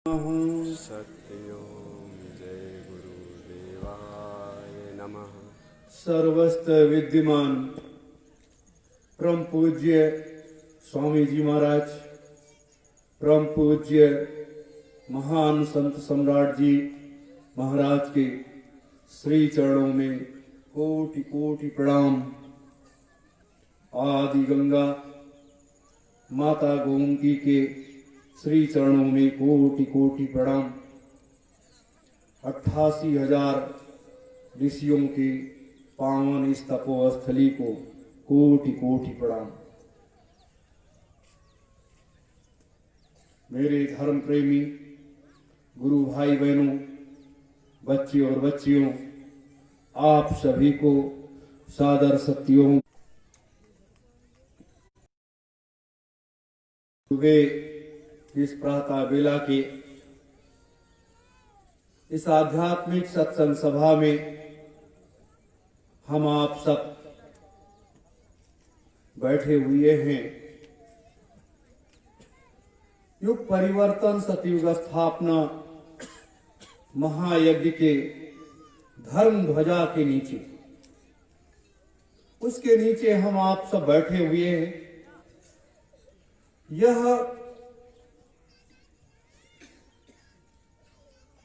सत्यं जय गुरुदेवाय नमः। सर्वस्त्र विद्यमान परम पूज्य स्वामी जी महाराज, परम पूज्य महान संत सम्राट जी महाराज के श्री चरणों में कोटि कोटि प्रणाम। आदि गंगा माता गोमती के श्री चरणों में कोटि कोटि प्रणाम। 88,000 ऋषियों के पावन इस तपोस्थली को कोटि कोटि प्रणाम। मेरे धर्म प्रेमी गुरु भाई बहनों, बच्चे और बच्चियों, आप सभी को सादर सत्यों। सुबह इस प्रातः बेला के इस आध्यात्मिक सत्संग सभा में हम आप सब बैठे हुए हैं। युग परिवर्तन सतयुग स्थापना महायज्ञ के धर्म ध्वजा के नीचे, उसके नीचे हम आप सब बैठे हुए हैं। यह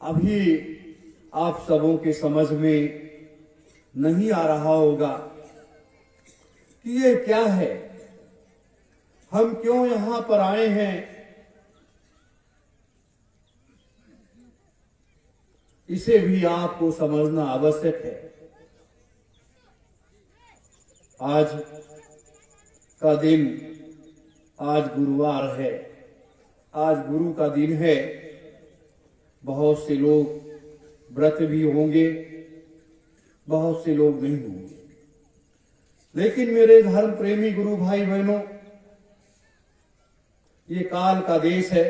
अभी आप सबों के समझ में नहीं आ रहा होगा कि ये क्या है, हम क्यों यहां पर आए हैं। इसे भी आपको समझना आवश्यक है। आज का दिन, आज गुरुवार है, आज गुरु का दिन है। बहुत से लोग व्रत भी होंगे, बहुत से लोग नहीं होंगे। लेकिन मेरे धर्म प्रेमी गुरु भाई बहनों, ये काल का देश है,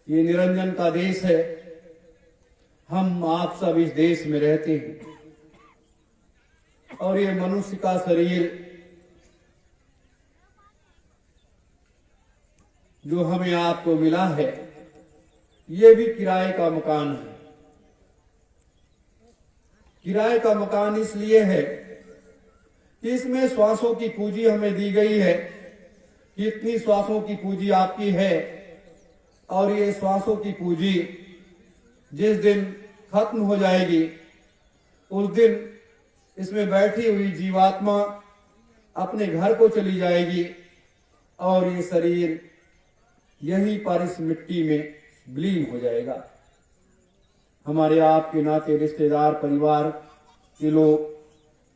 ये निरंजन का देश है। हम आप सब इस देश में रहते हैं और ये मनुष्य का शरीर जो हमें आपको मिला है, ये भी किराए का मकान है। किराए का मकान इसलिए है कि इसमें श्वासों की पूंजी हमें दी गई है कि इतनी श्वासों की पूंजी आपकी है, और ये श्वासों की पूंजी जिस दिन खत्म हो जाएगी, उस दिन इसमें बैठी हुई जीवात्मा अपने घर को चली जाएगी और ये शरीर यहीं पर इस मिट्टी में विलीन हो जाएगा। हमारे आपके नाते रिश्तेदार परिवार के लोग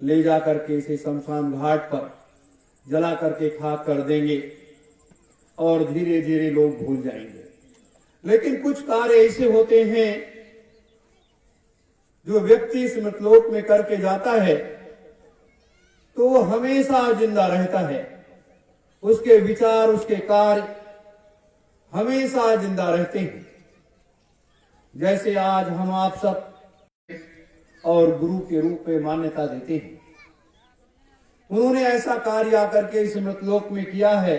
ले जा करके इसे शमशान घाट पर जला करके खाक कर देंगे और धीरे धीरे लोग भूल जाएंगे। लेकिन कुछ कार्य ऐसे होते हैं जो व्यक्ति इस मृतलोक में करके जाता है तो वो हमेशा जिंदा रहता है। उसके विचार, उसके कार्य हमेशा जिंदा रहते हैं। जैसे आज हम आप सब और गुरु के रूप में मान्यता देते हैं, उन्होंने ऐसा कार्य आकर के इस मृतलोक में किया है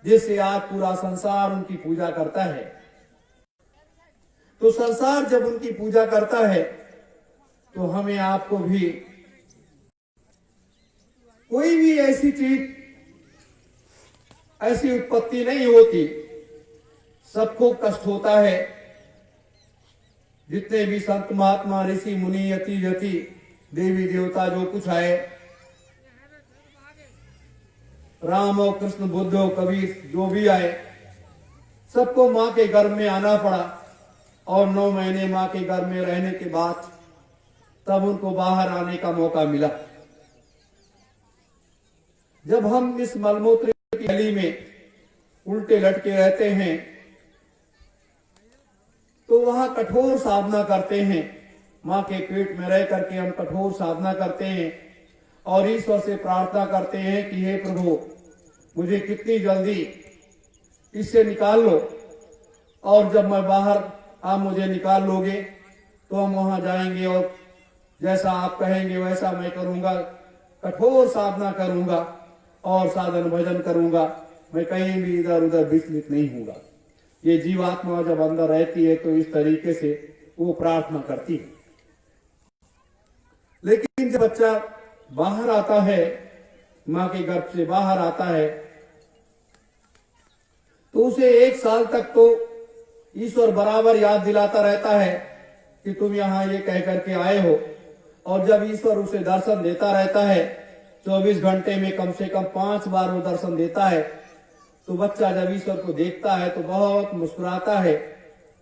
जिससे आज पूरा संसार उनकी पूजा करता है। तो संसार जब उनकी पूजा करता है तो हमें आपको भी कोई भी ऐसी चीज, ऐसी उत्पत्ति नहीं होती। सबको कष्ट होता है। जितने भी संत महात्मा, ऋषि मुनि, यति जति, देवी देवता जो कुछ आए, राम और कृष्ण, बुद्ध और कबीर जो भी आए, सबको मां के गर्भ में आना पड़ा और 9 महीने मां के गर्भ में रहने के बाद तब उनको बाहर आने का मौका मिला। जब हम इस मलमूत्र की गली में उल्टे लटके रहते हैं तो वहां कठोर साधना करते हैं। मां के पेट में रह करके हम कठोर साधना करते हैं और ईश्वर से प्रार्थना करते हैं कि हे प्रभु, मुझे कितनी जल्दी इससे निकाल लो, और जब मैं बाहर आप मुझे निकाल लोगे तो हम वहां जाएंगे और जैसा आप कहेंगे वैसा मैं करूंगा। कठोर साधना करूंगा और साधन भजन करूंगा। मैं कहीं भी इधर उधर विचलित नहीं हूंगा। ये जीवात्मा जब अंदर रहती है तो इस तरीके से वो प्रार्थना करती है। लेकिन जब बच्चा बाहर आता है, मां के गर्भ से बाहर आता है, तो उसे 1 साल तक तो ईश्वर बराबर याद दिलाता रहता है कि तुम यहां ये कह करके आए हो। और जब ईश्वर उसे दर्शन देता रहता है, 24 घंटे में कम से कम 5 बार वो दर्शन देता है, तो बच्चा जब ईश्वर को देखता है तो बहुत मुस्कुराता है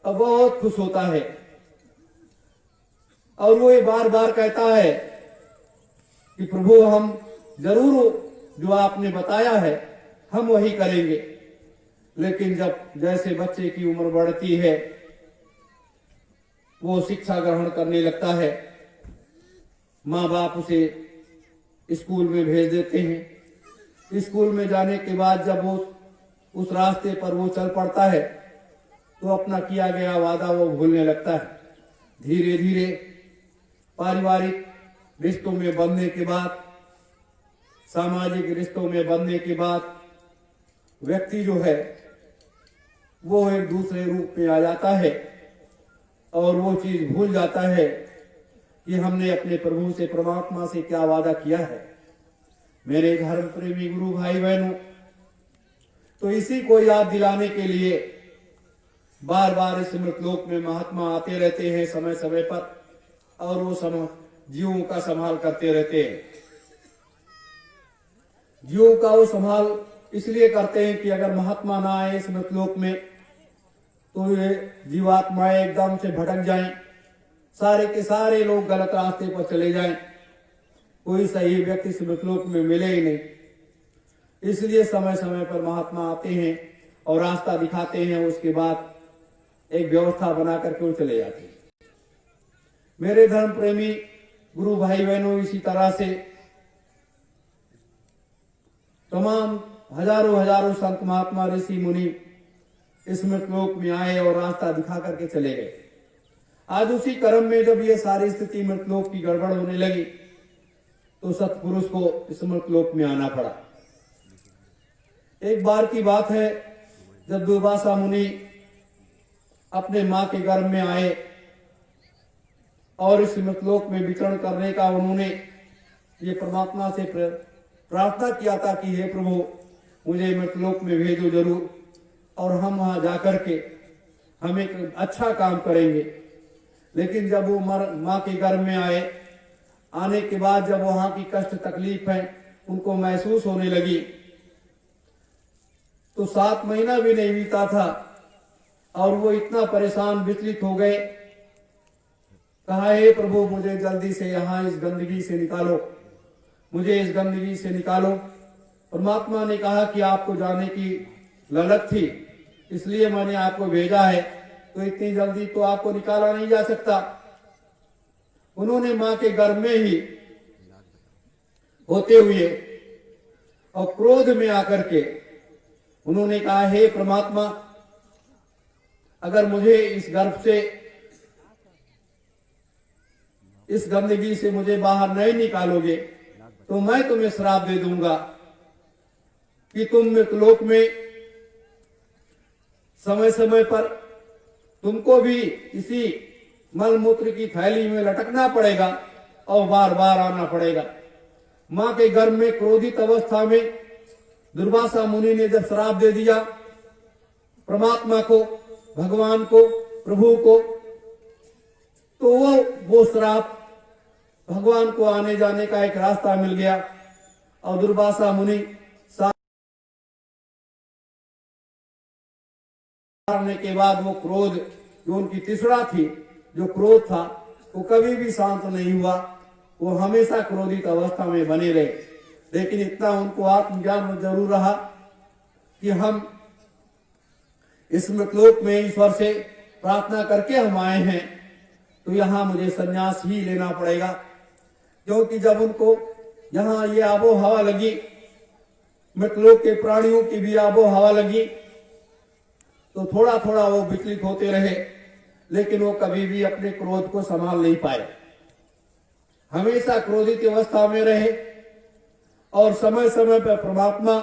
और बहुत खुश होता है। और वो ये बार बार कहता है कि प्रभु, हम जरूर जो आपने बताया है हम वही करेंगे। लेकिन जब जैसे बच्चे की उम्र बढ़ती है, वो शिक्षा ग्रहण करने लगता है, माँ बाप उसे स्कूल में भेज देते हैं। स्कूल में जाने के बाद जब वो उस रास्ते पर वो चल पड़ता है तो अपना किया गया वादा वो भूलने लगता है। धीरे धीरे पारिवारिक रिश्तों में बंधने के बाद, सामाजिक रिश्तों में बंधने के बाद व्यक्ति जो है वो एक दूसरे रूप में आ जाता है और वो चीज भूल जाता है कि हमने अपने प्रभु से, परमात्मा से क्या वादा किया है। मेरे धर्म प्रेमी गुरु भाई बहनों, तो इसी को याद दिलाने के लिए बार बार इस मृतलोक में महात्मा आते रहते हैं समय समय पर, और वो जीवों का संभाल करते रहते हैं। जीवों का वो संभाल इसलिए करते हैं कि अगर महात्मा ना आए इस मृतलोक में तो ये जीवात्माएं एकदम से भटक जाएं, सारे के सारे लोग गलत रास्ते पर चले जाएं, कोई सही व्यक्ति इस मृतलोक में मिले ही नहीं। इसलिए समय समय पर महात्मा आते हैं और रास्ता दिखाते हैं, उसके बाद एक व्यवस्था बना करके वो चले जाते हैं। मेरे धर्म प्रेमी गुरु भाई बहनों, इसी तरह से तमाम हजारों हजारों संत महात्मा ऋषि मुनि इस मृतलोक में आए और रास्ता दिखा करके चले गए। आज उसी क्रम में जब ये सारी स्थिति मृतलोक की गड़बड़ होने लगी तो सतपुरुष को इस मृतलोक में आना पड़ा। एक बार की बात है, जब दुर्वासा मुनि अपने मां के गर्भ में आए और इस मृतलोक में विचरण करने का उन्होंने ये परमात्मा से प्रार्थना किया था कि हे प्रभु, मुझे मृतलोक में भेजो जरूर, और हम वहां जाकर के हम एक अच्छा काम करेंगे। लेकिन जब वो मां के गर्भ में आए, आने के बाद जब वहां की कष्ट तकलीफ है उनको महसूस होने लगी, तो 7 महीना भी नहीं बीता था और वो इतना परेशान विचलित हो गए। कहा, हे प्रभु, मुझे जल्दी से यहाँ इस गंदगी से निकालो, मुझे इस गंदगी से निकालो। परमात्मा ने कहा कि आपको जाने की ललक थी, इसलिए मैंने आपको भेजा है, तो इतनी जल्दी तो आपको निकाला नहीं जा सकता। उन्होंने मां के गर्भ में ही होते हुए और क्रोध में आकर के उन्होंने कहा, हे परमात्मा, अगर मुझे इस गर्भ से, इस गंदगी से मुझे बाहर नहीं निकालोगे तो मैं तुम्हें श्राप दे दूंगा कि तुम मृतलोक में समय समय पर तुमको भी इसी मलमूत्र की थैली में लटकना पड़ेगा और बार बार आना पड़ेगा। मां के गर्भ में क्रोधित अवस्था में दुर्वासा मुनि ने जब श्राप दे दिया परमात्मा को, भगवान को, प्रभु को, तो वो श्राप भगवान को आने जाने का एक रास्ता मिल गया और दुर्वासा मुनि मारने के बाद वो क्रोध, जो उनकी तीसरा थी, जो क्रोध था, वो कभी भी शांत नहीं हुआ, वो हमेशा क्रोधित अवस्था में बने रहे। लेकिन इतना उनको आत्मज्ञान जरूर रहा कि हम इस मृतलोक में ईश्वर से प्रार्थना करके हम आए हैं, तो यहाँ मुझे संन्यास ही लेना पड़ेगा। क्योंकि जब उनको यहाँ ये आबो हवा लगी, मृतलोक के प्राणियों की भी आबो हवा लगी, तो थोड़ा थोड़ा वो विचलित होते रहे, लेकिन वो कभी भी अपने क्रोध को संभाल नहीं पाए, हमेशा क्रोधित अवस्था में रहे। और समय समय पर परमात्मा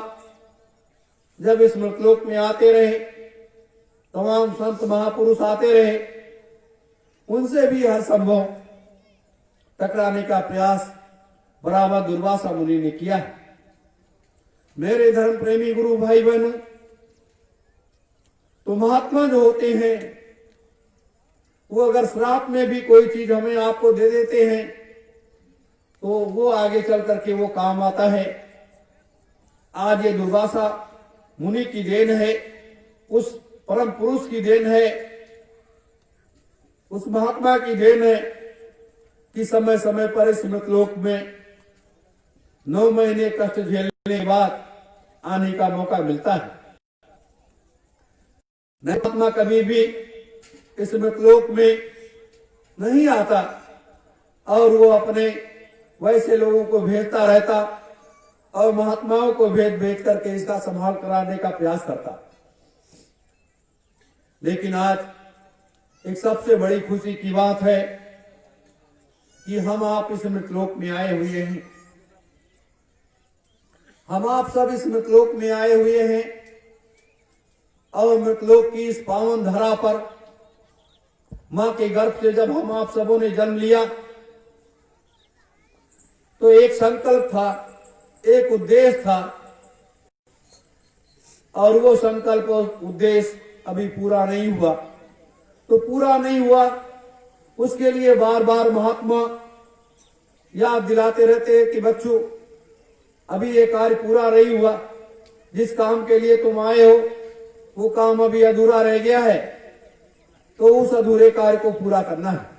जब इस मृतलोक में आते रहे तमाम संत महापुरुष आते रहे, उनसे भी हर संभव टकराने का प्रयास बराबर दुर्वासा मुनि ने किया है। मेरे धर्म प्रेमी गुरु भाई बहनों, तो महात्मा जो होते हैं वो अगर श्राप में भी कोई चीज हमें आपको दे देते हैं तो वो आगे चल करके वो काम आता है। आज ये दुर्वासा मुनि की देन है, उस परम पुरुष की देन है, उस महात्मा की देन है कि समय समय पर इस मृतलोक में 9 महीने कष्ट झेलने के बाद आने का मौका मिलता है। महात्मा कभी भी इस मृतलोक में नहीं आता और वो अपने वैसे लोगों को भेजता रहता और महात्माओं को भेज भेज करके इसका संभाल कराने का प्रयास करता। लेकिन आज एक सबसे बड़ी खुशी की बात है कि हम आप इस मृतलोक में आए हुए हैं, हम आप सब इस मृतलोक में आए हुए हैं और मृतलोक की इस पावन धरा पर मां के गर्भ से जब हम आप सबों ने जन्म लिया तो एक संकल्प था, एक उद्देश्य था और वो संकल्प और उद्देश्य अभी पूरा नहीं हुआ। तो पूरा नहीं हुआ उसके लिए बार बार महात्मा याद दिलाते रहते हैं कि बच्चों अभी ये कार्य पूरा नहीं हुआ, जिस काम के लिए तुम आए हो वो काम अभी अधूरा रह गया है, तो उस अधूरे कार्य को पूरा करना है।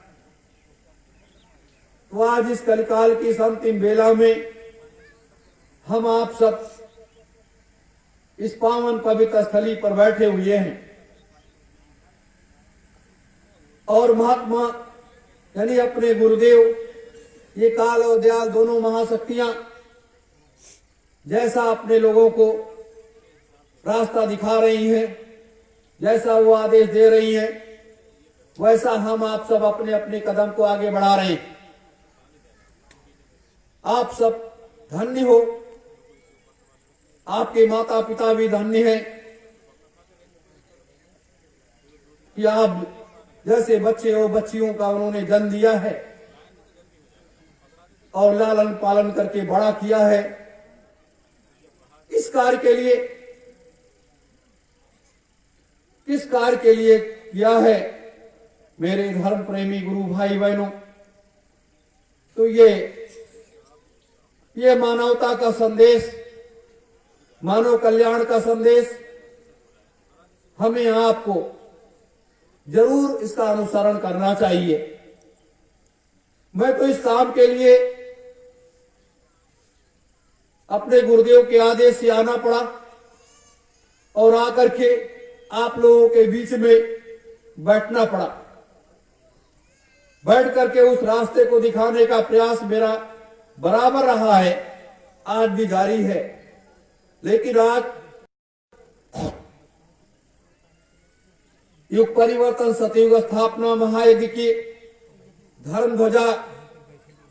तो आज इस कलिकाल की अंतिम बेला में हम आप सब इस पावन पवित्र स्थली पर बैठे हुए हैं और महात्मा यानी अपने गुरुदेव, ये काल और दयाल दोनों महाशक्तियां जैसा अपने लोगों को रास्ता दिखा रही हैं, जैसा वो आदेश दे रही हैं, वैसा हम आप सब अपने अपने कदम को आगे बढ़ा रहे हैं। आप सब धन्य हो, आपके माता पिता भी धन्य हैं कि आप जैसे बच्चे और बच्चियों का उन्होंने जन्म दिया है और लालन पालन करके बड़ा किया है। इस कार्य के लिए, किस कार्य के लिए किया है मेरे धर्म प्रेमी गुरु भाई बहनों? तो ये मानवता का संदेश, मानव कल्याण का संदेश हमें आपको जरूर इसका अनुसरण करना चाहिए। मैं तो इस काम के लिए अपने गुरुदेव के आदेश से आना पड़ा और आकर के आप लोगों के बीच में बैठना पड़ा। बैठ करके उस रास्ते को दिखाने का प्रयास मेरा बराबर रहा है, आज भी जारी है। लेकिन आज युग परिवर्तन सतयुग स्थापना महायज्ञ की धर्म ध्वजा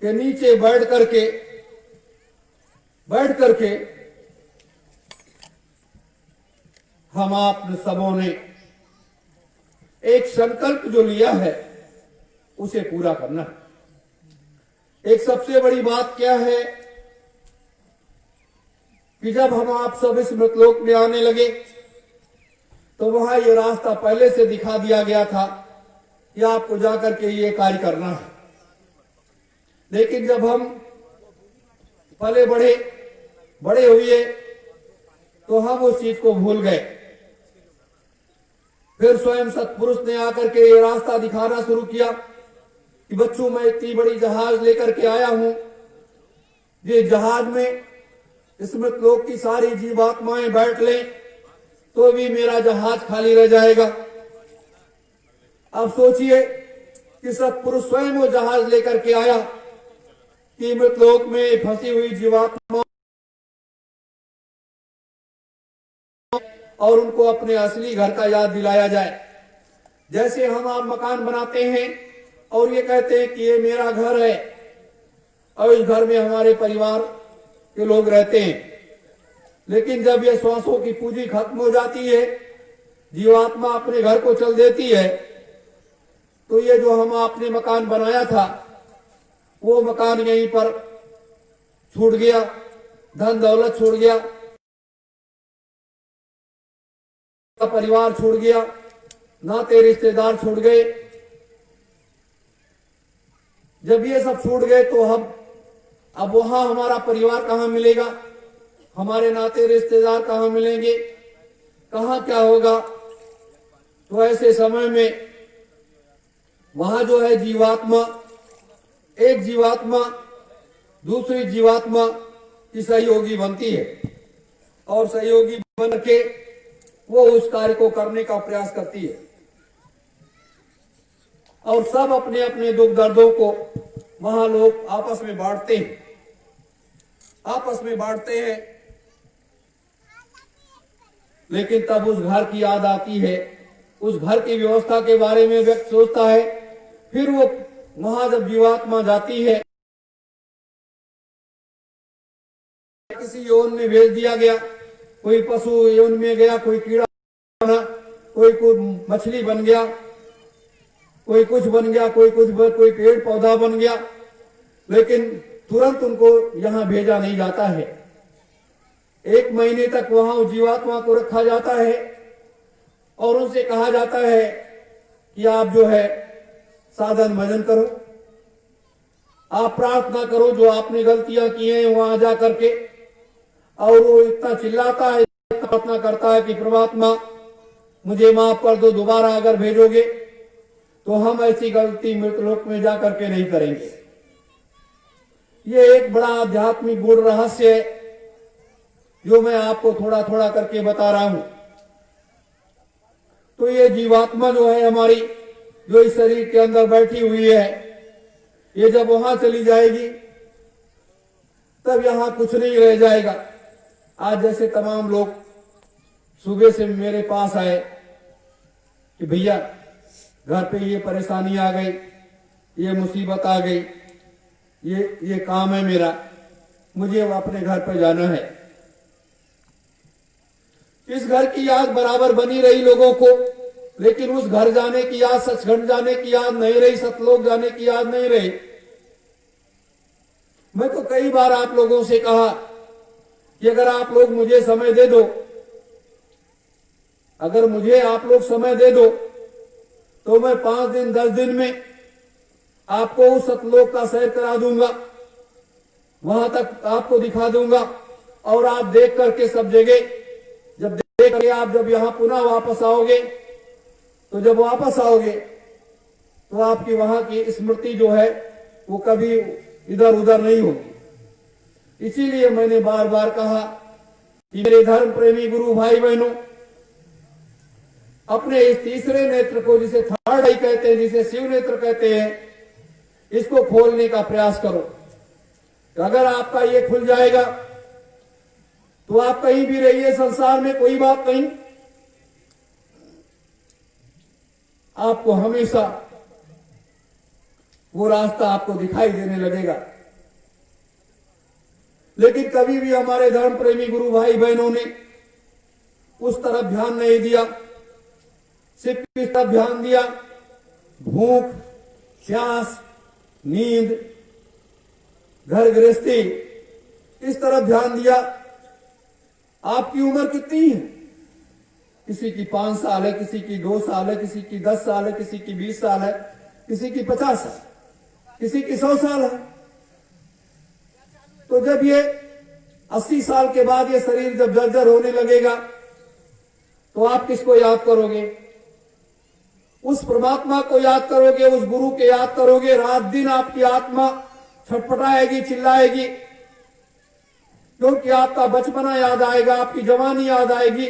के नीचे बैठ करके हम आप सबों ने एक संकल्प जो लिया है उसे पूरा करना है। एक सबसे बड़ी बात क्या है कि जब हम आप सब इस मृतलोक में आने लगे तो वहां ये रास्ता पहले से दिखा दिया गया था कि आपको जाकर के ये कार्य करना है। लेकिन जब हम पले बड़े हुए तो हम उस चीज को भूल गए। फिर स्वयं सतपुरुष ने आकर के ये रास्ता दिखाना शुरू किया कि बच्चों मैं इतनी बड़ी जहाज लेकर के आया हूं, ये जहाज में इस मृतलोक की सारी जीवात्माएं बैठ लें तो भी मेरा जहाज खाली रह जाएगा। अब सोचिए कि सतपुरुष स्वयं वो जहाज लेकर के आया कि मृतलोक में फंसी हुई जीवात्मा और उनको अपने असली घर का याद दिलाया जाए। जैसे हम आप मकान बनाते हैं और ये कहते हैं कि ये मेरा घर है और इस घर में हमारे परिवार के लोग रहते हैं, लेकिन जब ये श्वासों की पूंजी खत्म हो जाती है जीवात्मा अपने घर को चल देती है तो ये जो हम आपने मकान बनाया था वो मकान यहीं पर छूट गया, धन दौलत छूट गया, परिवार छूट गया, नाते रिश्तेदार छूट गए। जब ये सब छूट गए तो हम अब वहां हमारा परिवार कहां मिलेगा, हमारे नाते रिश्तेदार कहां मिलेंगे, कहां क्या होगा। तो ऐसे समय में वहां जो है जीवात्मा, एक जीवात्मा दूसरी जीवात्मा की सहयोगी बनती है और सहयोगी बन के वो उस कार्य को करने का प्रयास करती है और सब अपने अपने दुख दर्दों को वहां लोग आपस में बांटते हैं। लेकिन तब उस घर की याद आती है, उस घर की व्यवस्था के बारे में व्यक्ति सोचता है। फिर वो वहां जब जीवात्मा जाती है, किसी यौन में भेज दिया गया, कोई पशु यौन में गया, कोई कीड़ा बना, कोई मछली बन गया, कोई कुछ बन गया, कोई पेड़ पौधा बन गया, लेकिन तुरंत उनको यहां भेजा नहीं जाता है। 1 महीने तक वहां जीवात्मा को रखा जाता है और उनसे कहा जाता है कि आप जो है साधन भजन करो, आप प्रार्थना करो जो आपने गलतियां की हैं वहां जा करके। और वो इतना चिल्लाता है, इतना प्रार्थना करता है कि परमात्मा मुझे माफ कर दो, दोबारा अगर भेजोगे तो हम ऐसी गलती मृतलोक में जा करके नहीं करेंगे। ये एक बड़ा आध्यात्मिक गूढ़ रहस्य है जो मैं आपको थोड़ा थोड़ा करके बता रहा हूं। तो ये जीवात्मा जो है हमारी, जो इस शरीर के अंदर बैठी हुई है, ये जब वहां चली जाएगी तब यहां कुछ नहीं रह जाएगा। आज जैसे तमाम लोग सुबह से मेरे पास आए कि भैया घर पे ये परेशानी आ गई, ये मुसीबत आ गई, ये काम है मेरा, मुझे अपने घर पे जाना है। इस घर की याद बराबर बनी रही लोगों को, लेकिन उस घर जाने की याद, सचखंड जाने की याद नहीं रही, सतलोक जाने की याद नहीं रही। मैं तो कई बार आप लोगों से कहा कि अगर आप लोग मुझे समय दे दो, अगर मुझे आप लोग समय दे दो तो मैं 5 दिन 10 दिन में आपको उस सतलोक का सैर करा दूंगा, वहां तक आपको दिखा दूंगा और आप देख करके सब जगह, जब देख करके आप जब यहां पुनः वापस आओगे तो जब वापस आओगे तो आपकी वहां की स्मृति जो है वो कभी इधर उधर नहीं होगी। इसीलिए मैंने बार बार कहा कि मेरे धर्म प्रेमी गुरु भाई बहनों, अपने इस तीसरे नेत्र को, जिसे थर्ड आई कहते हैं, जिसे शिव नेत्र कहते हैं, इसको खोलने का प्रयास करो। अगर आपका ये खुल जाएगा तो आप कहीं भी रहिए संसार में, कोई बात नहीं, आपको हमेशा वो रास्ता आपको दिखाई देने लगेगा। लेकिन कभी भी हमारे धर्म प्रेमी गुरु भाई बहनों ने उस तरफ ध्यान नहीं दिया, सिर्फ किस तरफ ध्यान दिया, भूख, प्यास, नींद, घर गृहस्थी, इस तरफ ध्यान दिया। आपकी उम्र कितनी है? किसी की 5 साल है, किसी की 2 साल है, किसी की 10 साल है, किसी की 20 साल है, किसी की 50 साल, किसी की 100 साल है। तो जब ये 80 साल के बाद ये शरीर जब जर्जर होने लगेगा तो आप किसको याद करोगे? उस परमात्मा को याद करोगे, उस गुरु के याद करोगे। रात दिन आपकी आत्मा छटपटाएगी, चिल्लाएगी, क्योंकि आपका बचपना याद आएगा, आपकी जवानी याद आएगी,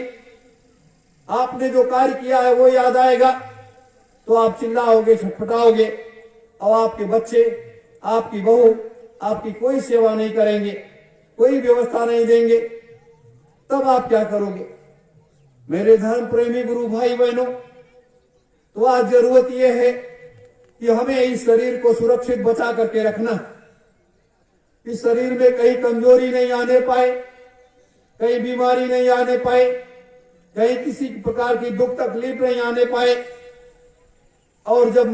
आपने जो कार्य किया है वो याद आएगा। तो आप चिल्लाओगे, छटपटाओगे और आपके बच्चे, आपकी बहू आपकी कोई सेवा नहीं करेंगे, कोई व्यवस्था नहीं देंगे। तब आप क्या करोगे? मेरे धर्म प्रेमी गुरु भाई बहनों, तो आज जरूरत यह है कि हमें इस शरीर को सुरक्षित बचा करके रखना। इस शरीर में कहीं कमजोरी नहीं आने पाए, कहीं बीमारी नहीं आने पाए, कहीं किसी प्रकार की दुख तकलीफ नहीं आने पाए। और जब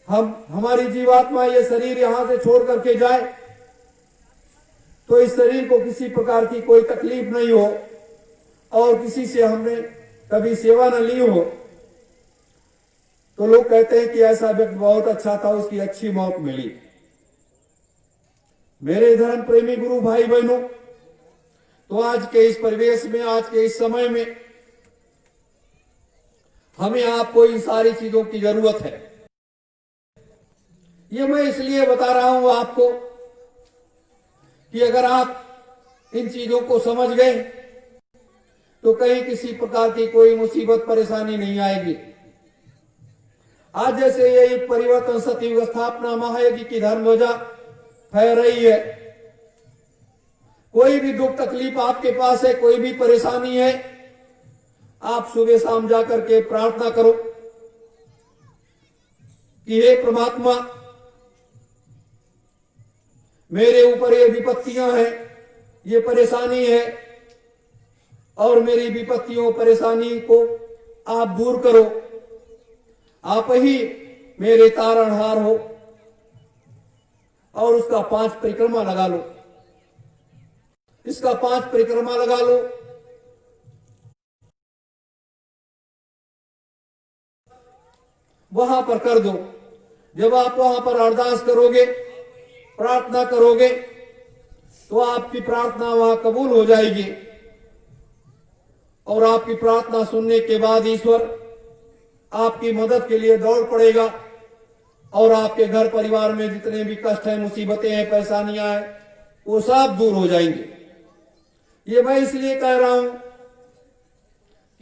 हमारी जीवात्मा ये शरीर यहां से छोड़ करके जाए तो इस शरीर को किसी प्रकार की कोई तकलीफ नहीं हो और किसी से हमने कभी सेवा न ली हो, तो लोग कहते हैं कि ऐसा व्यक्ति बहुत अच्छा था, उसकी अच्छी मौत मिली। मेरे धर्म प्रेमी गुरु भाई बहनों, तो आज के इस परिवेश में, आज के इस समय में हमें आपको इन सारी चीजों की जरूरत है। ये मैं इसलिए बता रहा हूं आपको कि अगर आप इन चीजों को समझ गए तो कहीं किसी प्रकार की कोई मुसीबत परेशानी नहीं आएगी। आज जैसे ये परिवर्तन सतयुग स्थापना महायुग की धर्म ध्वजा फहर रही है, कोई भी दुख तकलीफ आपके पास है, कोई भी परेशानी है, आप सुबह शाम जाकर के प्रार्थना करो कि हे परमात्मा, मेरे ऊपर ये विपत्तियां हैं, ये परेशानी है, और मेरी विपत्तियों परेशानी को आप दूर करो। आप ही मेरे तारणहार हो। और उसका 5 परिक्रमा लगा लो, इसका 5 परिक्रमा लगा लो। वहां पर कर दो। जब आप वहां पर अरदास करोगे, प्रार्थना करोगे, तो आपकी प्रार्थना वहां कबूल हो जाएगी। और आपकी प्रार्थना सुनने के बाद ईश्वर आपकी मदद के लिए दौड़ पड़ेगा और आपके घर परिवार में जितने भी कष्ट हैं, मुसीबतें हैं, परेशानियां हैं, वो सब दूर हो जाएंगे। ये मैं इसलिए कह रहा हूं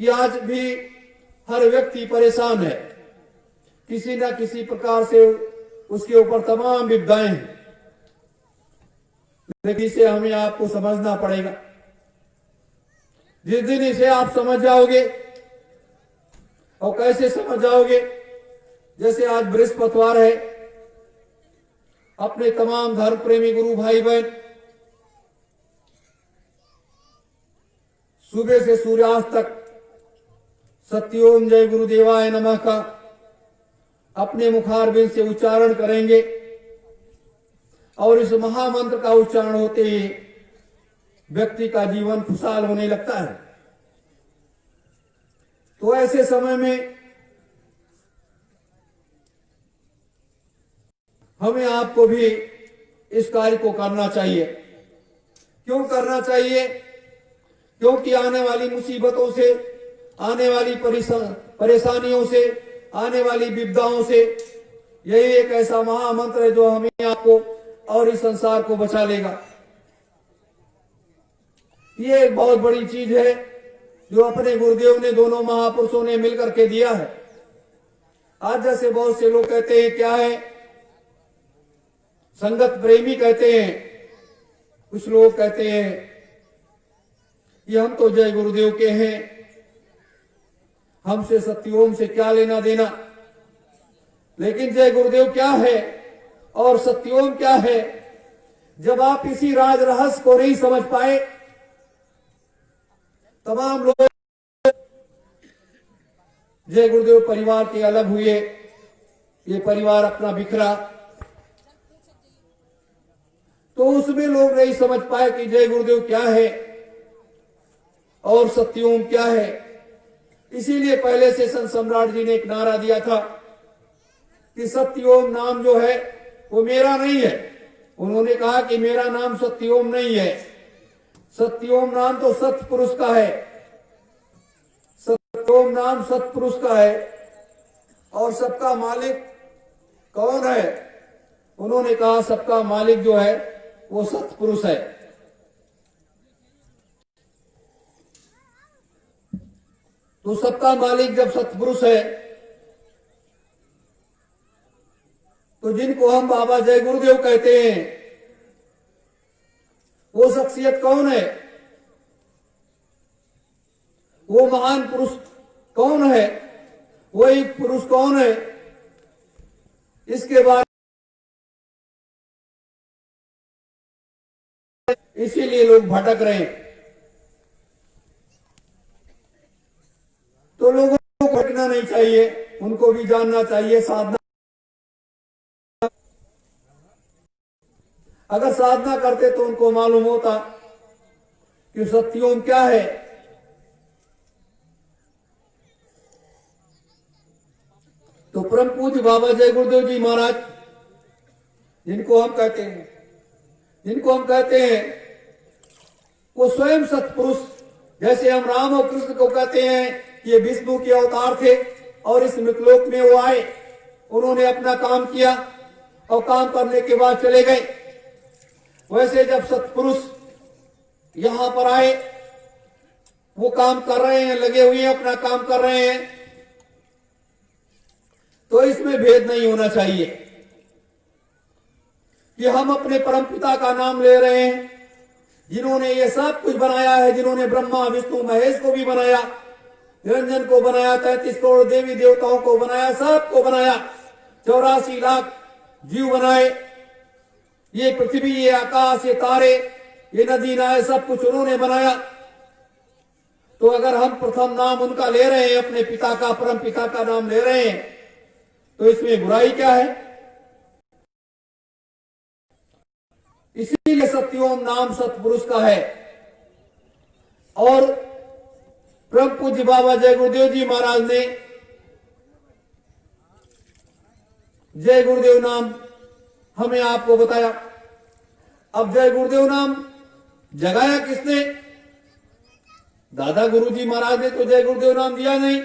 कि आज भी हर व्यक्ति परेशान है, किसी न किसी प्रकार से उसके ऊपर तमाम विपदाएं हैं, लेकिन इसे हमें आपको समझना पड़ेगा। जिस दिन इसे आप समझ जाओगे, और कैसे समझ जाओगे, जैसे आज बृहस्पतिवार है, अपने तमाम धर्म प्रेमी गुरु भाई बहन सुबह से सूर्यास्त तक सत्योम जय गुरुदेवाय नमः का अपने मुखारबिंद से उच्चारण करेंगे। और इस महामंत्र का उच्चारण होते ही व्यक्ति का जीवन खुशहाल होने लगता है। तो ऐसे समय में हमें आपको भी इस कार्य को करना चाहिए। क्यों करना चाहिए? क्योंकि आने वाली मुसीबतों से, आने वाली परेशानियों से, आने वाली विपदाओं से यही एक ऐसा महामंत्र है जो हमें, आपको और इस संसार को बचा लेगा। ये एक बहुत बड़ी चीज है जो अपने गुरुदेव ने, दोनों महापुरुषों ने मिलकर के दिया है। आज जैसे बहुत से लोग कहते हैं क्या है, संगत प्रेमी कहते हैं, कुछ लोग कहते हैं कि हम तो जय गुरुदेव के हैं, हमसे सत्योम से क्या लेना देना। लेकिन जय गुरुदेव क्या है और सत्योम क्या है, जब आप इसी राज रहस्य को नहीं समझ पाए, तमाम लोग जय गुरुदेव परिवार के अलग हुए, ये परिवार अपना बिखरा, तो उसमें लोग नहीं समझ पाए कि जय गुरुदेव क्या है और सत्योम क्या है। इसीलिए पहले से संत सम्राट जी ने एक नारा दिया था कि सत्योम नाम जो है वो मेरा नहीं है। उन्होंने कहा कि मेरा नाम सत्योम नहीं है, सत्योम नाम तो सत्पुरुष का है, सत्योम नाम सत्पुरुष का है। और सबका मालिक कौन है? उन्होंने कहा सबका मालिक जो है वो सत्पुरुष है। तो सबका मालिक जब सत्पुरुष है, तो जिनको हम बाबा जय गुरुदेव कहते हैं, वो शख्सियत कौन है? वो महान पुरुष कौन है? वही पुरुष कौन है? इसके बारे इसीलिए लोग भटक रहे हैं। नहीं चाहिए, उनको भी जानना चाहिए साधना। अगर साधना करते तो उनको मालूम होता कि सत्योम क्या है। तो परम पूज्य बाबा जय गुरुदेव जी महाराज, जिनको हम कहते हैं वो स्वयं सत्पुरुष, जैसे हम राम और कृष्ण को कहते हैं कि ये विष्णु के अवतार थे और इस मृतलोक में वो आए, उन्होंने अपना काम किया और काम करने के बाद चले गए। वैसे जब सत्पुरुष यहां पर आए, वो काम कर रहे हैं, लगे हुए हैं, अपना काम कर रहे हैं, तो इसमें भेद नहीं होना चाहिए कि हम अपने परमपिता का नाम ले रहे हैं, जिन्होंने ये सब कुछ बनाया है, जिन्होंने ब्रह्मा विष्णु महेश को भी बनाया, निरंजन को बनाया, 33 करोड़ देवी देवताओं को बनाया, सबको बनाया, 84 लाख जीव बनाए, ये पृथ्वी, ये आकाश, ये तारे, ये नदी नाले, सब कुछ उन्होंने बनाया। तो अगर हम प्रथम नाम उनका ले रहे हैं, अपने पिता का, परम पिता का नाम ले रहे हैं, तो इसमें बुराई क्या है? इसीलिए सत्योम नाम सत्पुरुष का है। और परम पूज्य बाबा जय गुरुदेव जी महाराज ने जय गुरुदेव नाम हमें आपको बताया। अब जय गुरुदेव नाम जगाया किसने? दादा गुरु जी महाराज ने तो जय गुरुदेव नाम दिया नहीं,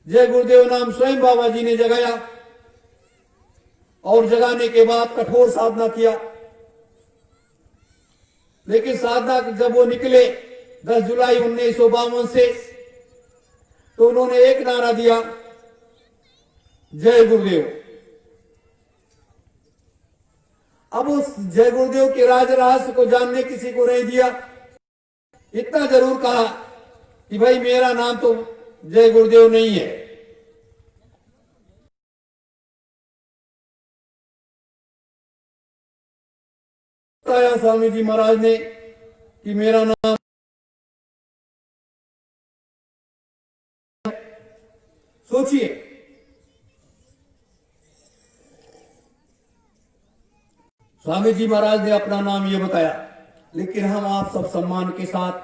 जय गुरुदेव नाम स्वयं बाबा जी ने जगाया और जगाने के बाद कठोर साधना किया। लेकिन साधना जब वो निकले 10 जुलाई 1952 से, तो उन्होंने एक नारा दिया, जय गुरुदेव। अब उस जय गुरुदेव के राज रहस्य को जानने किसी को नहीं दिया। इतना जरूर कहा कि भाई मेरा नाम तो जय गुरुदेव नहीं है। बताया स्वामी जी महाराज ने कि मेरा नाम, सोचिए, स्वामी जी महाराज ने अपना नाम ये बताया, लेकिन हम आप सब सम्मान के साथ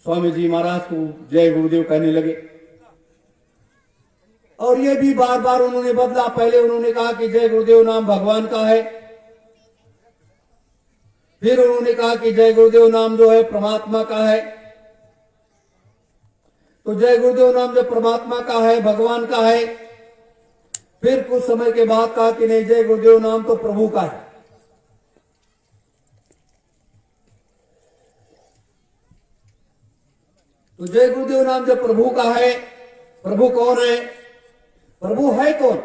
स्वामी जी महाराज को जय गुरुदेव कहने लगे। और ये भी बार बार उन्होंने बदला। पहले उन्होंने कहा कि जय गुरुदेव नाम भगवान का है, फिर उन्होंने कहा कि जय गुरुदेव नाम जो है परमात्मा का है। तो जय गुरुदेव नाम जो परमात्मा का है, भगवान का है, फिर कुछ समय के बाद कहा कि नहीं, जय गुरुदेव नाम तो प्रभु का है। तो जय गुरुदेव नाम जब प्रभु का है, प्रभु कौन है? प्रभु है कौन?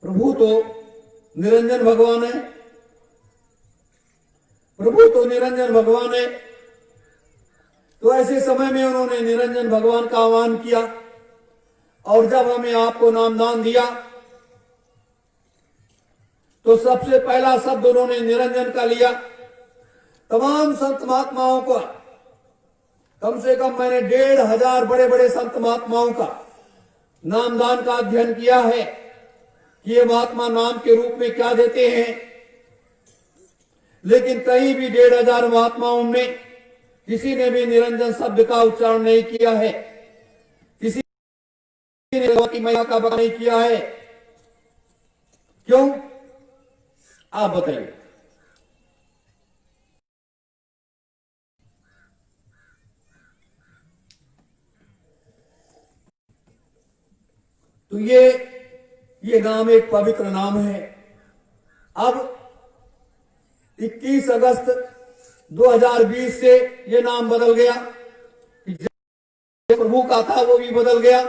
प्रभु तो निरंजन भगवान है। प्रभु तो निरंजन भगवान है। तो ऐसे समय में उन्होंने निरंजन भगवान का आह्वान किया और जब हमें आपको नामदान दिया तो सबसे पहला शब्द उन्होंने निरंजन का लिया। तमाम संत महात्माओं का, कम से कम मैंने 1500 बड़े बड़े संत महात्माओं का नामदान का अध्ययन किया है कि ये महात्मा नाम के रूप में क्या देते हैं, लेकिन कहीं भी 1500 महात्माओं में किसी ने भी निरंजन शब्द का उच्चारण नहीं किया है, किसी ने की महिमा का बयान नहीं किया है। क्यों? आप बताइए। तो ये नाम एक पवित्र नाम है। अब 21 अगस्त 2020 से ये नाम बदल गया, प्रभु का था वो भी बदल गया।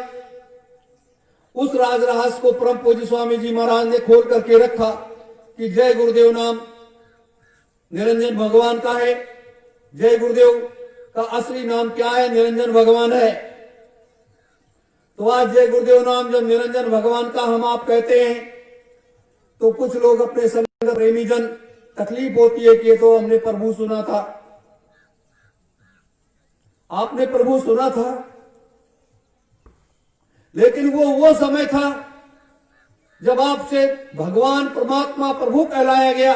उस राज रहस्य को परम पूज्य स्वामी जी महाराज ने खोल करके रखा कि जय गुरुदेव नाम निरंजन भगवान का है। जय गुरुदेव का असली नाम क्या है? निरंजन भगवान है। तो आज जय गुरुदेव नाम जब निरंजन भगवान का हम आप कहते हैं तो कुछ लोग अपने संग प्रेमी जन तकलीफ होती है कि ये तो हमने प्रभु सुना था। आपने प्रभु सुना था, लेकिन वो समय था जब आपसे भगवान परमात्मा प्रभु कहलाया गया।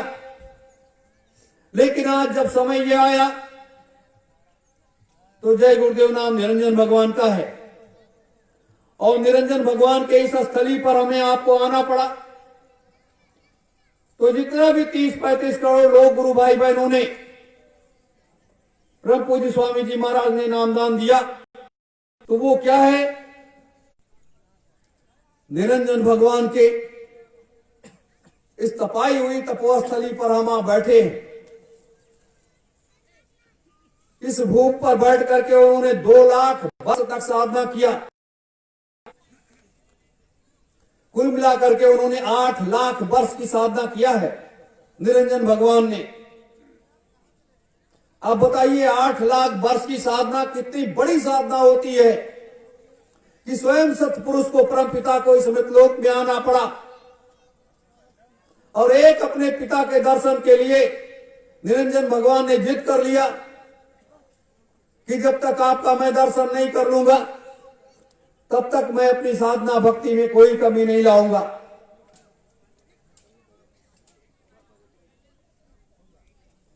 लेकिन आज जब समय ये आया तो जय गुरुदेव नाम निरंजन भगवान का है, और निरंजन भगवान के इस स्थली पर हमें आपको आना पड़ा। तो जितना भी 30-35 करोड़ लोग गुरु भाई बहनों ने परम पूज्य स्वामी जी महाराज ने नामदान दिया, तो वो क्या है? निरंजन भगवान के इस तपाई हुई तपोस्थली पर हम बैठे हैं। इस भूमि पर बैठ करके उन्होंने 2 लाख वर्ष तक साधना किया। कुल मिलाकर के उन्होंने 8 लाख वर्ष की साधना किया है निरंजन भगवान ने। अब बताइए 8 लाख वर्ष की साधना कितनी बड़ी साधना होती है कि स्वयं सतपुरुष को, परम पिता को इस मृतलोक में आना पड़ा, और एक अपने पिता के दर्शन के लिए निरंजन भगवान ने जिद कर लिया कि जब तक आपका मैं दर्शन नहीं कर लूंगा तब तक मैं अपनी साधना भक्ति में कोई कमी नहीं लाऊंगा।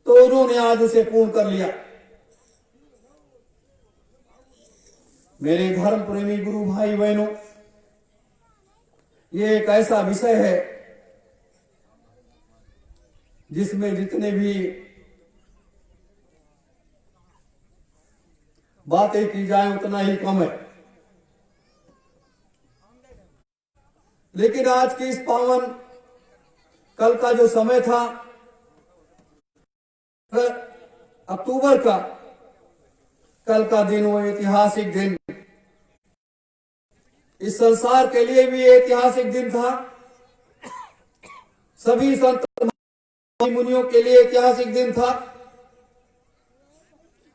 तो उन्होंने आज उसे पूर्ण कर लिया। मेरे धर्म प्रेमी गुरु भाई बहनों, ये एक ऐसा विषय है जिसमें जितने भी बातें की जाए उतना ही कम है। लेकिन आज की इस पावन कल का जो समय था, अक्टूबर का कल का दिन, वो ऐतिहासिक दिन इस संसार के लिए भी ऐतिहासिक दिन था, सभी संत मुनियों के लिए ऐतिहासिक दिन था,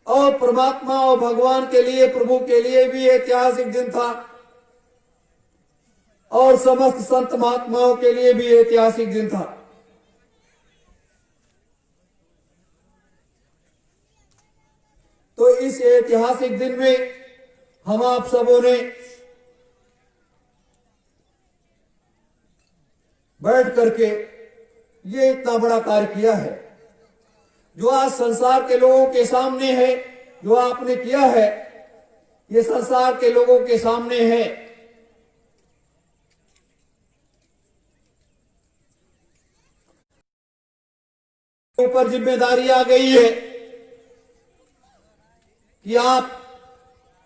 और परमात्मा और भगवान के लिए, प्रभु के लिए भी ऐतिहासिक दिन था, और समस्त संत महात्माओं के लिए भी ऐतिहासिक दिन था। तो इस ऐतिहासिक दिन में हम आप सबों ने बैठ करके ये इतना बड़ा कार्य किया है, जो आज संसार के लोगों के सामने है। जो आपने किया है ये संसार के लोगों के सामने है। ऊपर जिम्मेदारी आ गई है कि आप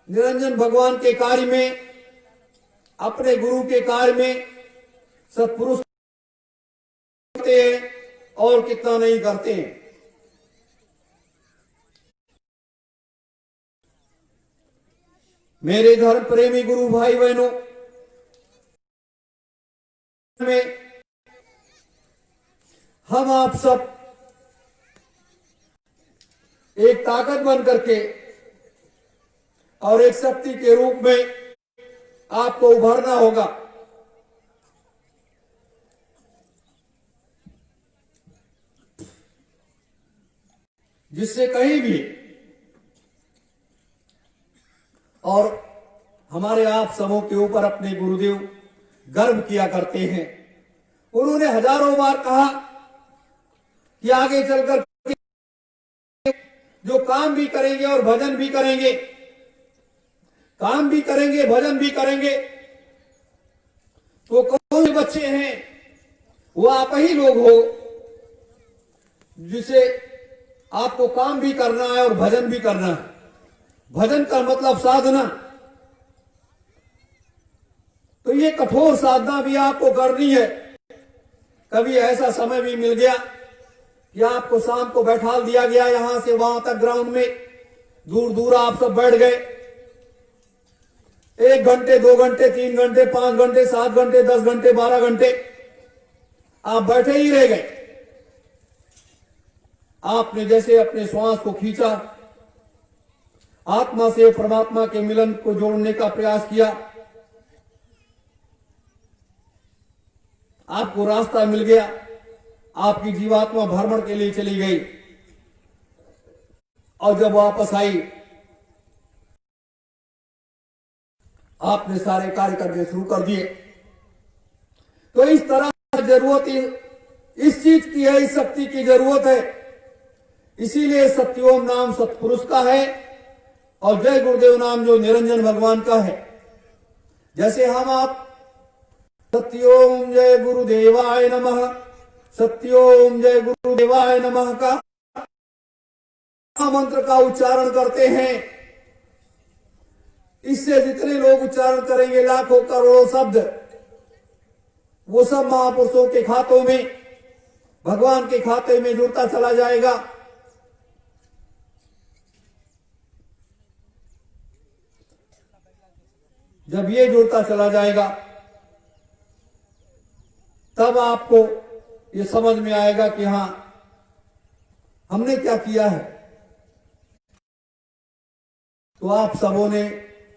निरंजन भगवान के कार्य में, अपने गुरु के कार्य में सत्पुरुष करते हैं और कितना नहीं करते हैं। मेरे धर्म प्रेमी गुरु भाई बहनों, में हम आप सब एक ताकत बन करके और एक शक्ति के रूप में आपको उभरना होगा। जिससे कहीं भी, और हमारे आप सबों के ऊपर अपने गुरुदेव गर्व किया करते हैं। उन्होंने हजारों बार कहा कि आगे चलकर जो काम भी करेंगे और भजन भी करेंगे, काम भी करेंगे, भजन भी करेंगे, तो कौन से बच्चे हैं? वो आप ही लोग हो जिसे आपको काम भी करना है और भजन भी करना है। भजन का मतलब साधना। तो ये कठोर साधना भी आपको करनी है। कभी ऐसा समय भी मिल गया कि आपको शाम को बैठा दिया गया यहां से वहां तक ग्राउंड में, दूर दूर आप सब बैठ गए, 1 घंटे 2 घंटे 3 घंटे 5 घंटे 7 घंटे 10 घंटे 12 घंटे आप बैठे ही रह गए। आपने जैसे अपने श्वास को खींचा, आत्मा से परमात्मा के मिलन को जोड़ने का प्रयास किया, आपको रास्ता मिल गया, आपकी जीवात्मा भ्रमण के लिए चली गई, और जब वापस आई आपने सारे कार्य करने शुरू कर दिए। तो इस तरह जरूरत इस चीज की है, इस शक्ति की जरूरत है। इसीलिए सत्योम नाम सत्पुरुष का है और जय गुरुदेव नाम जो निरंजन भगवान का है। जैसे हम आप सत्योम जय गुरुदेवाय नमः, सत्योम जय गुरुदेवाय नमः का मंत्र का उच्चारण करते हैं, इससे जितने लोग उच्चारण करेंगे, लाखों करोड़ों शब्द, वो सब महापुरुषों के खातों में, भगवान के खाते में जुड़ता चला जाएगा। जब ये जुड़ता चला जाएगा तब आपको ये समझ में आएगा कि हां, हमने क्या किया है। तो आप सबों ने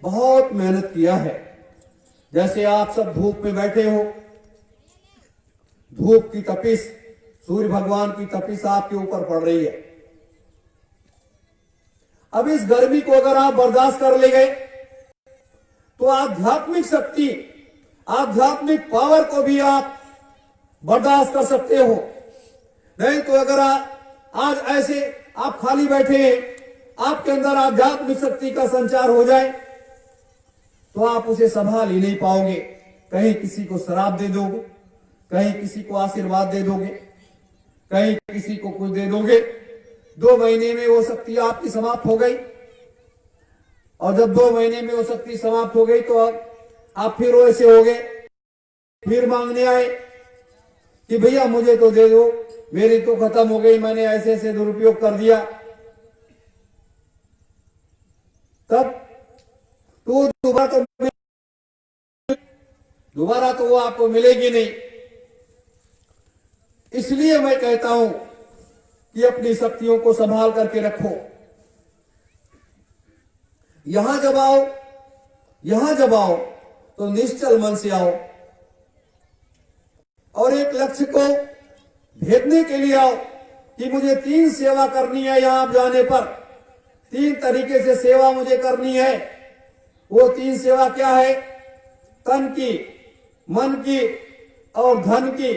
बहुत मेहनत किया है। जैसे आप सब धूप में बैठे हो, धूप की तपिश, सूर्य भगवान की तपिश आपके ऊपर पड़ रही है। अब इस गर्मी को अगर आप बर्दाश्त कर ले गए तो आध्यात्मिक शक्ति, आध्यात्मिक पावर को भी आप बर्दाश्त कर सकते हो। नहीं तो अगर आज ऐसे आप खाली बैठे हैं, आपके अंदर आध्यात्मिक शक्ति का संचार हो जाए तो आप उसे संभाल ही नहीं पाओगे। कहीं किसी को शराब दे दोगे, कहीं किसी को आशीर्वाद दे दोगे, कहीं किसी को कुछ दे दोगे। 2 महीने में वो शक्ति आपकी समाप्त हो गई। और जब 2 महीने में वो शक्ति समाप्त हो गई तो आप फिर वैसे हो गए, फिर मांगने आए कि भैया मुझे तो दे दो, मेरी तो खत्म हो गई, मैंने ऐसे ऐसे दुरुपयोग कर दिया। तब तो दोबारा तो वो आपको मिलेगी नहीं। इसलिए मैं कहता हूं कि अपनी शक्तियों को संभाल करके रखो। यहां जब आओ तो निश्चल मन से आओ और एक लक्ष्य को भेदने के लिए आओ कि मुझे 3 सेवा करनी है। यहां जाने पर 3 तरीके से सेवा मुझे करनी है। वो 3 सेवा क्या है? तन की, मन की और धन की।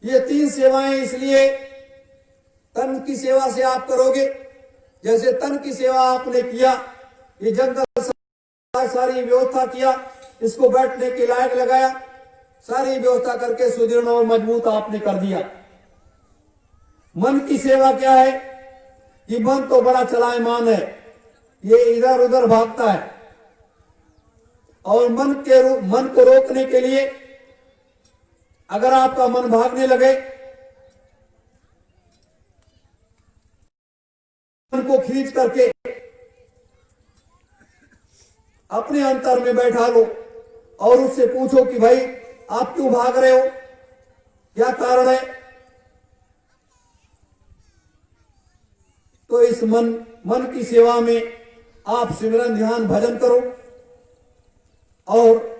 ये 3 सेवाएं इसलिए तन की सेवा से आप करोगे। जैसे तन की सेवा आपने किया, ये जंगल सारी व्यवस्था किया, इसको बैठने के लायक लगाया, सारी व्यवस्था करके सुदृढ़ और मजबूत आपने कर दिया। मन की सेवा क्या है कि मन तो बड़ा चलायमान है, ये इधर उधर भागता है। और मन को रोकने के लिए अगर आपका मन भागने लगे, मन को खींच करके अपने अंतर में बैठा लो और उससे पूछो कि भाई आप क्यों भाग रहे हो, क्या कारण है। तो इस मन की सेवा में आप सिमरन, ध्यान, भजन करो और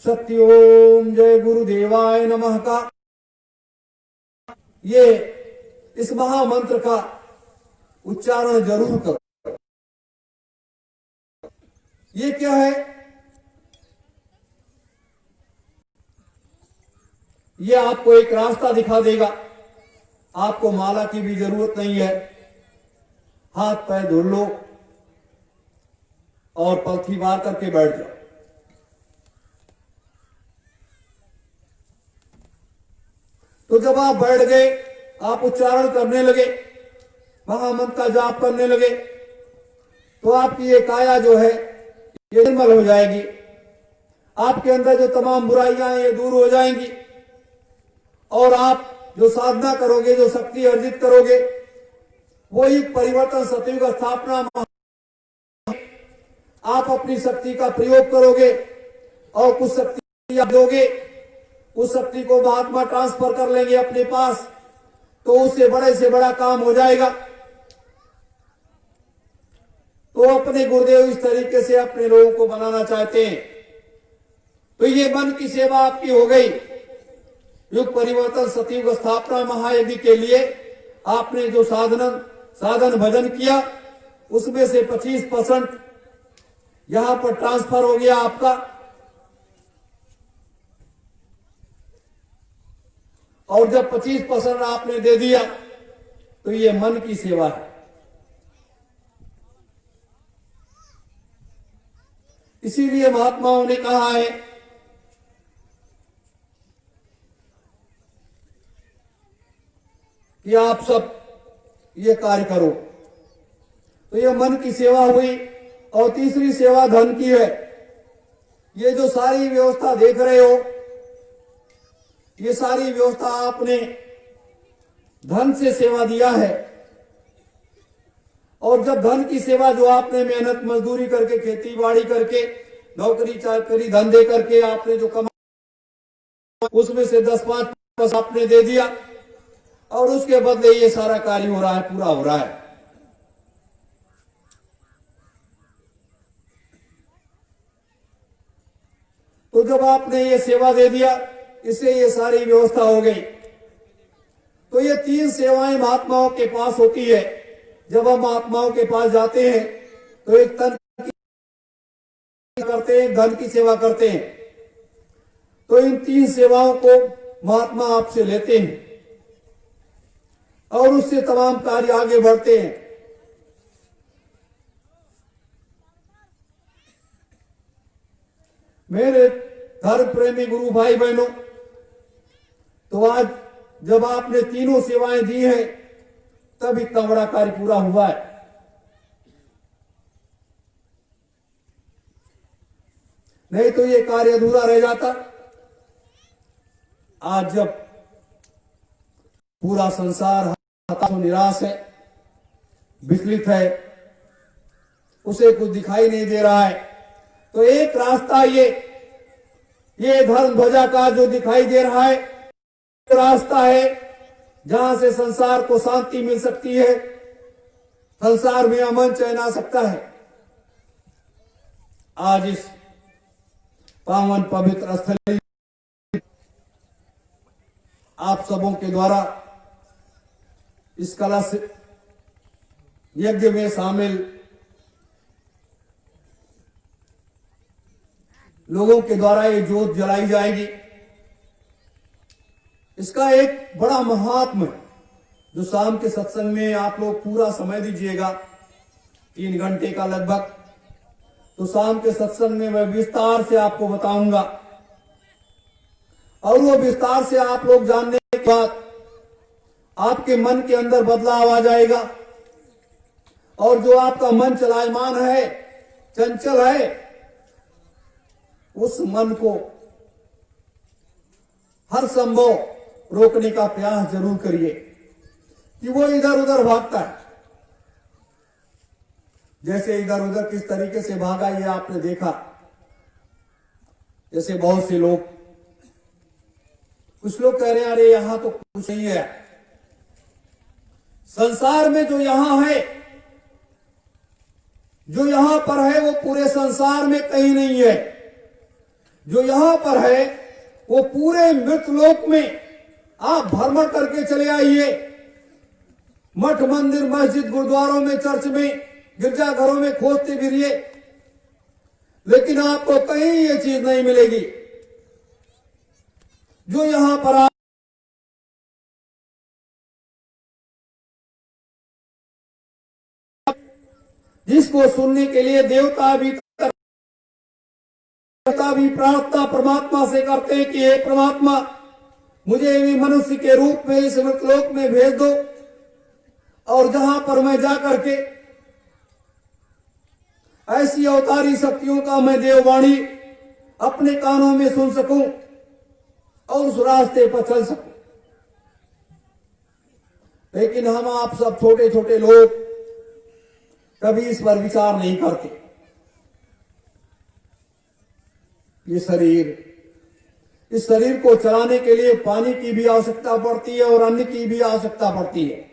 सत्योम जय गुरुदेवाय नमः का ये इस महामंत्र का उच्चारण जरूर करो। ये क्या है? ये आपको एक रास्ता दिखा देगा। आपको माला की भी जरूरत नहीं है। हाथ पैर धुल लो और पलथी मार करके बैठ जाओ। तो जब आप बैठ गए, आप उच्चारण करने लगे, महामंत्र का जाप करने लगे, तो आपकी ये काया जो है ये निर्मल हो जाएगी। आपके अंदर जो तमाम बुराइयां हैं ये दूर हो जाएंगी और आप जो साधना करोगे, जो शक्ति अर्जित करोगे, वो एक परिवर्तन, सतयुग स्थापना, आप अपनी शक्ति का प्रयोग करोगे और कुछ शक्ति आप दोगे, उस शक्ति को महात्मा ट्रांसफर कर लेंगे अपने पास, तो उससे बड़े से बड़ा काम हो जाएगा। तो अपने गुरुदेव इस तरीके से अपने लोगों को बनाना चाहते हैं। तो ये मन की सेवा आपकी हो गई। युग परिवर्तन, सतयुग स्थापना महायज्ञ के लिए आपने जो साधन भजन किया, उसमें से 25% यहां पर ट्रांसफर हो गया आपका, और जब 25% आपने दे दिया तो ये मन की सेवा है। इसीलिए महात्माओं ने कहा है कि आप सब ये कार्य करो। तो ये मन की सेवा हुई। और तीसरी सेवा धन की है। ये जो सारी व्यवस्था देख रहे हो, ये सारी व्यवस्था आपने धन से सेवा दिया है। और जब धन की सेवा जो आपने मेहनत मजदूरी करके, खेती बाड़ी करके, नौकरी चाकरी धंधे करके आपने जो कमा, उसमें से 10-5% आपने दे दिया और उसके बदले ये सारा कार्य हो रहा है, पूरा हो रहा है। तो जब आपने ये सेवा दे दिया, इससे ये सारी व्यवस्था हो गई। तो ये 3 सेवाएं महात्माओं के पास होती है। जब हम महात्माओं के पास जाते हैं तो एक तन की करते हैं, धन की सेवा करते हैं। तो इन 3 सेवाओं को महात्मा आपसे लेते हैं और उससे तमाम कार्य आगे बढ़ते हैं। मेरे धर्म प्रेमी गुरु भाई बहनों, तो आज जब आपने तीनों सेवाएं दी हैं तब इतना बड़ा कार्य पूरा हुआ है। नहीं तो ये कार्य अधूरा रह जाता। आज जब पूरा संसार हताश और निराश है, विचलित है, उसे कुछ दिखाई नहीं दे रहा है, तो एक रास्ता ये धर्म ध्वजा का जो दिखाई दे रहा है, रास्ता है जहां से संसार को शांति मिल सकती है, संसार में अमन चैन आ सकता है। आज इस पावन पवित्र स्थल आप सबों के द्वारा इस कलश यज्ञ में शामिल लोगों के द्वारा ये ज्योत जलाई जाएगी। इसका एक बड़ा महात्म है जो शाम के सत्संग में आप लोग पूरा समय दीजिएगा, 3 घंटे का लगभग। तो शाम के सत्संग में मैं विस्तार से आपको बताऊंगा और वो विस्तार से आप लोग जानने के बाद आपके मन के अंदर बदलाव आ जाएगा। और जो आपका मन चलायमान है, चंचल है, उस मन को हर संभव रोकने का प्रयास जरूर करिए कि वो इधर उधर भागता है। जैसे इधर उधर किस तरीके से भागा ये आपने देखा। जैसे बहुत से लोग, कुछ लोग कह रहे हैं अरे यहां तो कुछ नहीं है, संसार में जो यहां है, जो यहां पर है वो पूरे संसार में कहीं नहीं है। जो यहां पर है वो पूरे मृत लोक में आप भ्रमण करके चले आइए, मठ मंदिर मस्जिद गुरुद्वारों में, चर्च में, गिरजाघरों में खोजते फिरिए, लेकिन आपको कहीं ये चीज नहीं मिलेगी जो यहां पर आप जिसको सुनने के लिए देवता भी प्रार्थना परमात्मा से करते हैं कि हे परमात्मा, मुझे भी मनुष्य के रूप में इस मृतलोक में भेज दो और जहां पर मैं जाकर के ऐसी अवतारी शक्तियों का मैं देववाणी अपने कानों में सुन सकूं और उस रास्ते पर चल सकूं। लेकिन हम आप सब छोटे छोटे लोग कभी इस पर विचार नहीं करते। ये शरीर, इस शरीर को चलाने के लिए पानी की भी आवश्यकता पड़ती है और अन्न की भी आवश्यकता पड़ती है।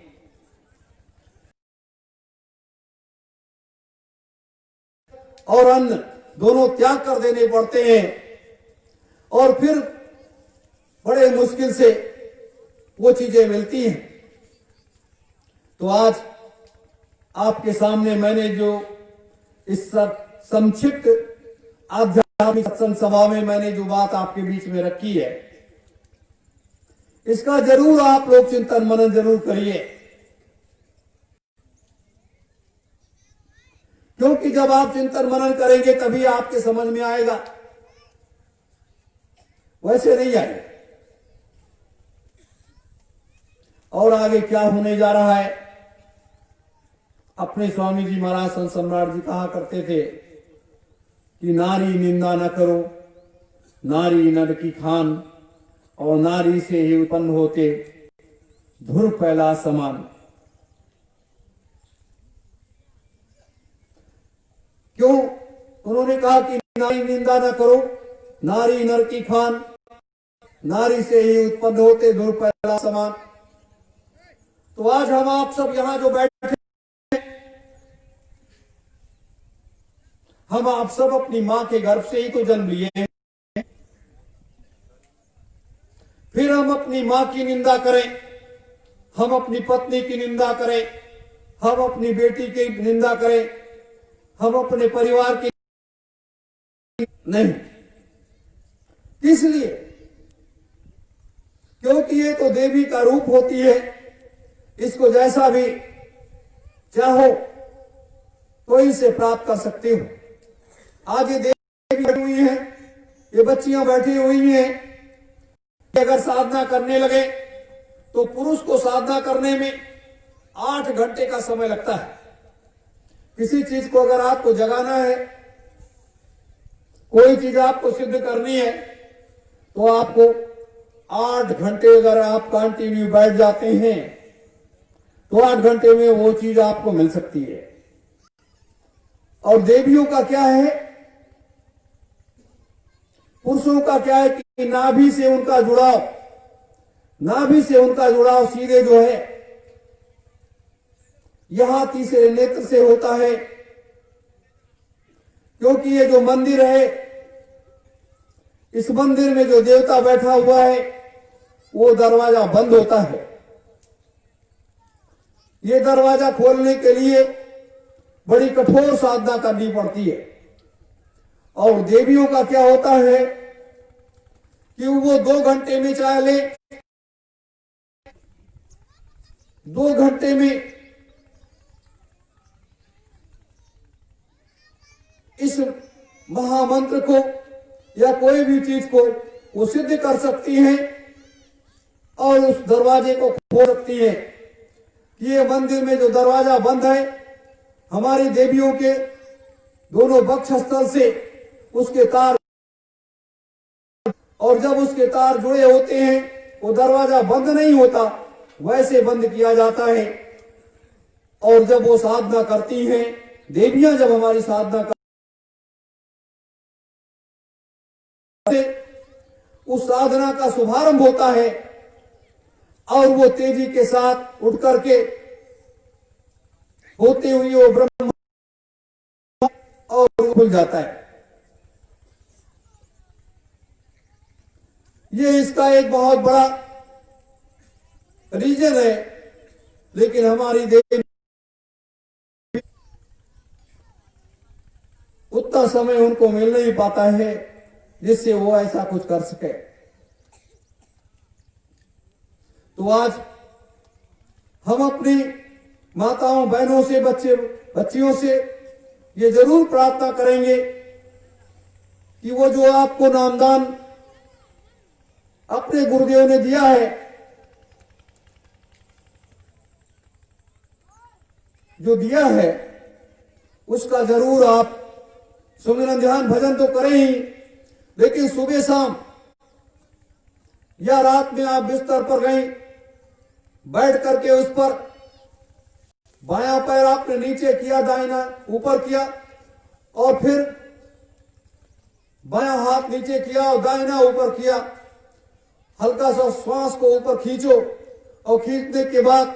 और अन्न दोनों त्याग कर देने पड़ते हैं और फिर बड़े मुश्किल से वो चीजें मिलती हैं। तो आज आपके सामने मैंने जो इस सब संक्षिप्त आध्यात्मिक सत्संग सभा में मैंने जो बात आपके बीच में रखी है, इसका जरूर आप लोग चिंतन मनन जरूर करिए, क्योंकि जब आप चिंतन मनन करेंगे तभी आपके समझ में आएगा, वैसे नहीं आएगा। और आगे क्या होने जा रहा है, अपने स्वामी जी महाराज संत सम्राट जी कहा करते थे कि नारी निंदा न करो, नारी नर की खान, और नारी से ही उत्पन्न होते धुर फैला समान। क्यों उन्होंने कहा कि नारी निंदा न करो, नारी नर की खान, नारी से ही उत्पन्न होते धुर फैला समान। तो आज हम आप सब यहां जो बैठे, हम आप सब अपनी मां के गर्भ से ही तो जन्म लिए हैं। फिर हम अपनी मां की निंदा करें, हम अपनी पत्नी की निंदा करें, हम अपनी बेटी की निंदा करें, हम अपने परिवार की नहीं। इसलिए क्योंकि ये तो देवी का रूप होती है, इसको जैसा भी चाहो तो इसे प्राप्त कर सकते हो। आज ये देवी बैठी हुई है, ये बच्चियां बैठी हुई हैं, अगर साधना करने लगे तो पुरुष को साधना करने में 8 घंटे का समय लगता है। किसी चीज को अगर आपको जगाना है, कोई चीज आपको सिद्ध करनी है, तो आपको 8 घंटे अगर आप कंटिन्यू बैठ जाते हैं तो 8 घंटे में वो चीज आपको मिल सकती है। और देवियों का क्या है, पुरुषों का क्या है कि नाभि से उनका जुड़ाव, नाभि से उनका जुड़ाव सीधे जो है यहां तीसरे नेत्र से होता है। क्योंकि ये जो मंदिर है, इस मंदिर में जो देवता बैठा हुआ है वो दरवाजा बंद होता है। ये दरवाजा खोलने के लिए बड़ी कठोर साधना करनी पड़ती है। और देवियों का क्या होता है कि वो 2 घंटे में चाहे ले, 2 घंटे में इस महामंत्र को या कोई भी चीज को वो सिद्ध कर सकती हैं और उस दरवाजे को खोल सकती है। ये मंदिर में जो दरवाजा बंद है, हमारी देवियों के दोनों वक्षस्थल से उसके तार, और जब उसके तार जुड़े होते हैं वो दरवाजा बंद नहीं होता, वैसे बंद किया जाता है। और जब वो साधना करती हैं, देवियां जब हमारी साधना करती, उस साधना का शुभारंभ होता है और वो तेजी के साथ उठ करके होते हुए वो ब्रह्म और खुल जाता है। ये इसका एक बहुत बड़ा रीजन है। लेकिन हमारी देवी उतना समय उनको मिल नहीं पाता है जिससे वो ऐसा कुछ कर सके। तो आज हम अपनी माताओं बहनों से, बच्चियों से ये जरूर प्रार्थना करेंगे कि वो जो आपको नामदान अपने गुरुदेव ने दिया है, जो दिया है, उसका जरूर आप सुमिरन ध्यान भजन तो करें ही, लेकिन सुबह शाम या रात में आप बिस्तर पर गए, बैठ करके उस पर बायां पैर आपने नीचे किया, दाहिना ऊपर किया, और फिर बायां हाथ नीचे किया और दाहिना ऊपर किया। हल्का सा श्वास को ऊपर खींचो और खींचने के बाद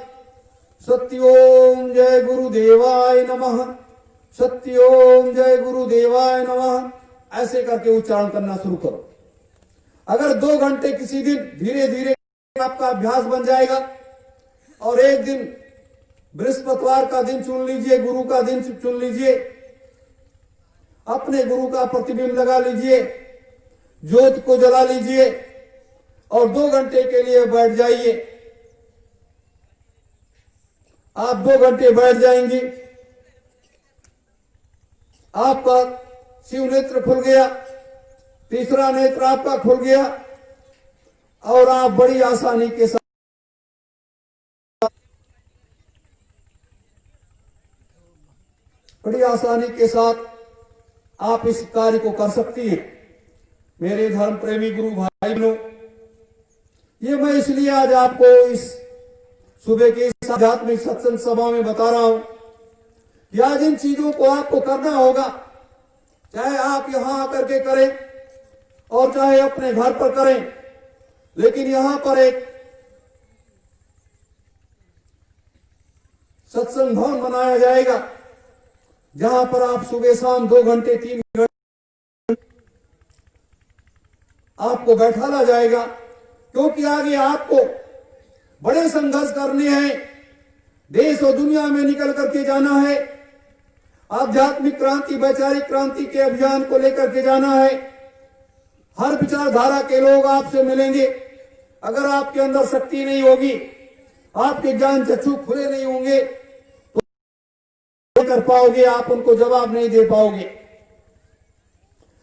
सत्योम जय गुरुदेवाय नमः, सत्योम जय गुरुदेवाय नमः, ऐसे करके उच्चारण करना शुरू करो। अगर 2 घंटे किसी दिन धीरे धीरे आपका अभ्यास बन जाएगा, और एक दिन बृहस्पतिवार का दिन चुन लीजिए, गुरु का दिन चुन लीजिए, अपने गुरु का प्रतिबिंब लगा लीजिए, ज्योत को जला लीजिए और 2 घंटे के लिए बैठ जाइए। आप 2 घंटे बैठ जाएंगे, आपका शिव नेत्र खुल गया, तीसरा नेत्र आपका खुल गया और आप बड़ी आसानी के साथ आप इस कार्य को कर सकती है। मेरे धर्म प्रेमी गुरु भाई बहनों, ये मैं इसलिए आज आपको इस सुबह की आध्यात्मिक सत्संग सभा में बता रहा हूं कि आज इन चीजों को आपको करना होगा, चाहे आप यहां आकर के करें और चाहे अपने घर पर करें, लेकिन यहां पर एक सत्संग भवन बनाया जाएगा जहां पर आप सुबह शाम 2 घंटे 3 घंटे आपको बैठाला जाएगा, क्योंकि आगे आपको बड़े संघर्ष करने हैं, देश और दुनिया में निकल करके जाना है, आध्यात्मिक क्रांति, वैचारिक क्रांति के अभियान को लेकर के जाना है। हर विचारधारा के लोग आपसे मिलेंगे। अगर आपके अंदर शक्ति नहीं होगी, आपके ज्ञान चक्षु खुले नहीं होंगे तो नहीं कर पाओगे, आप उनको जवाब नहीं दे पाओगे।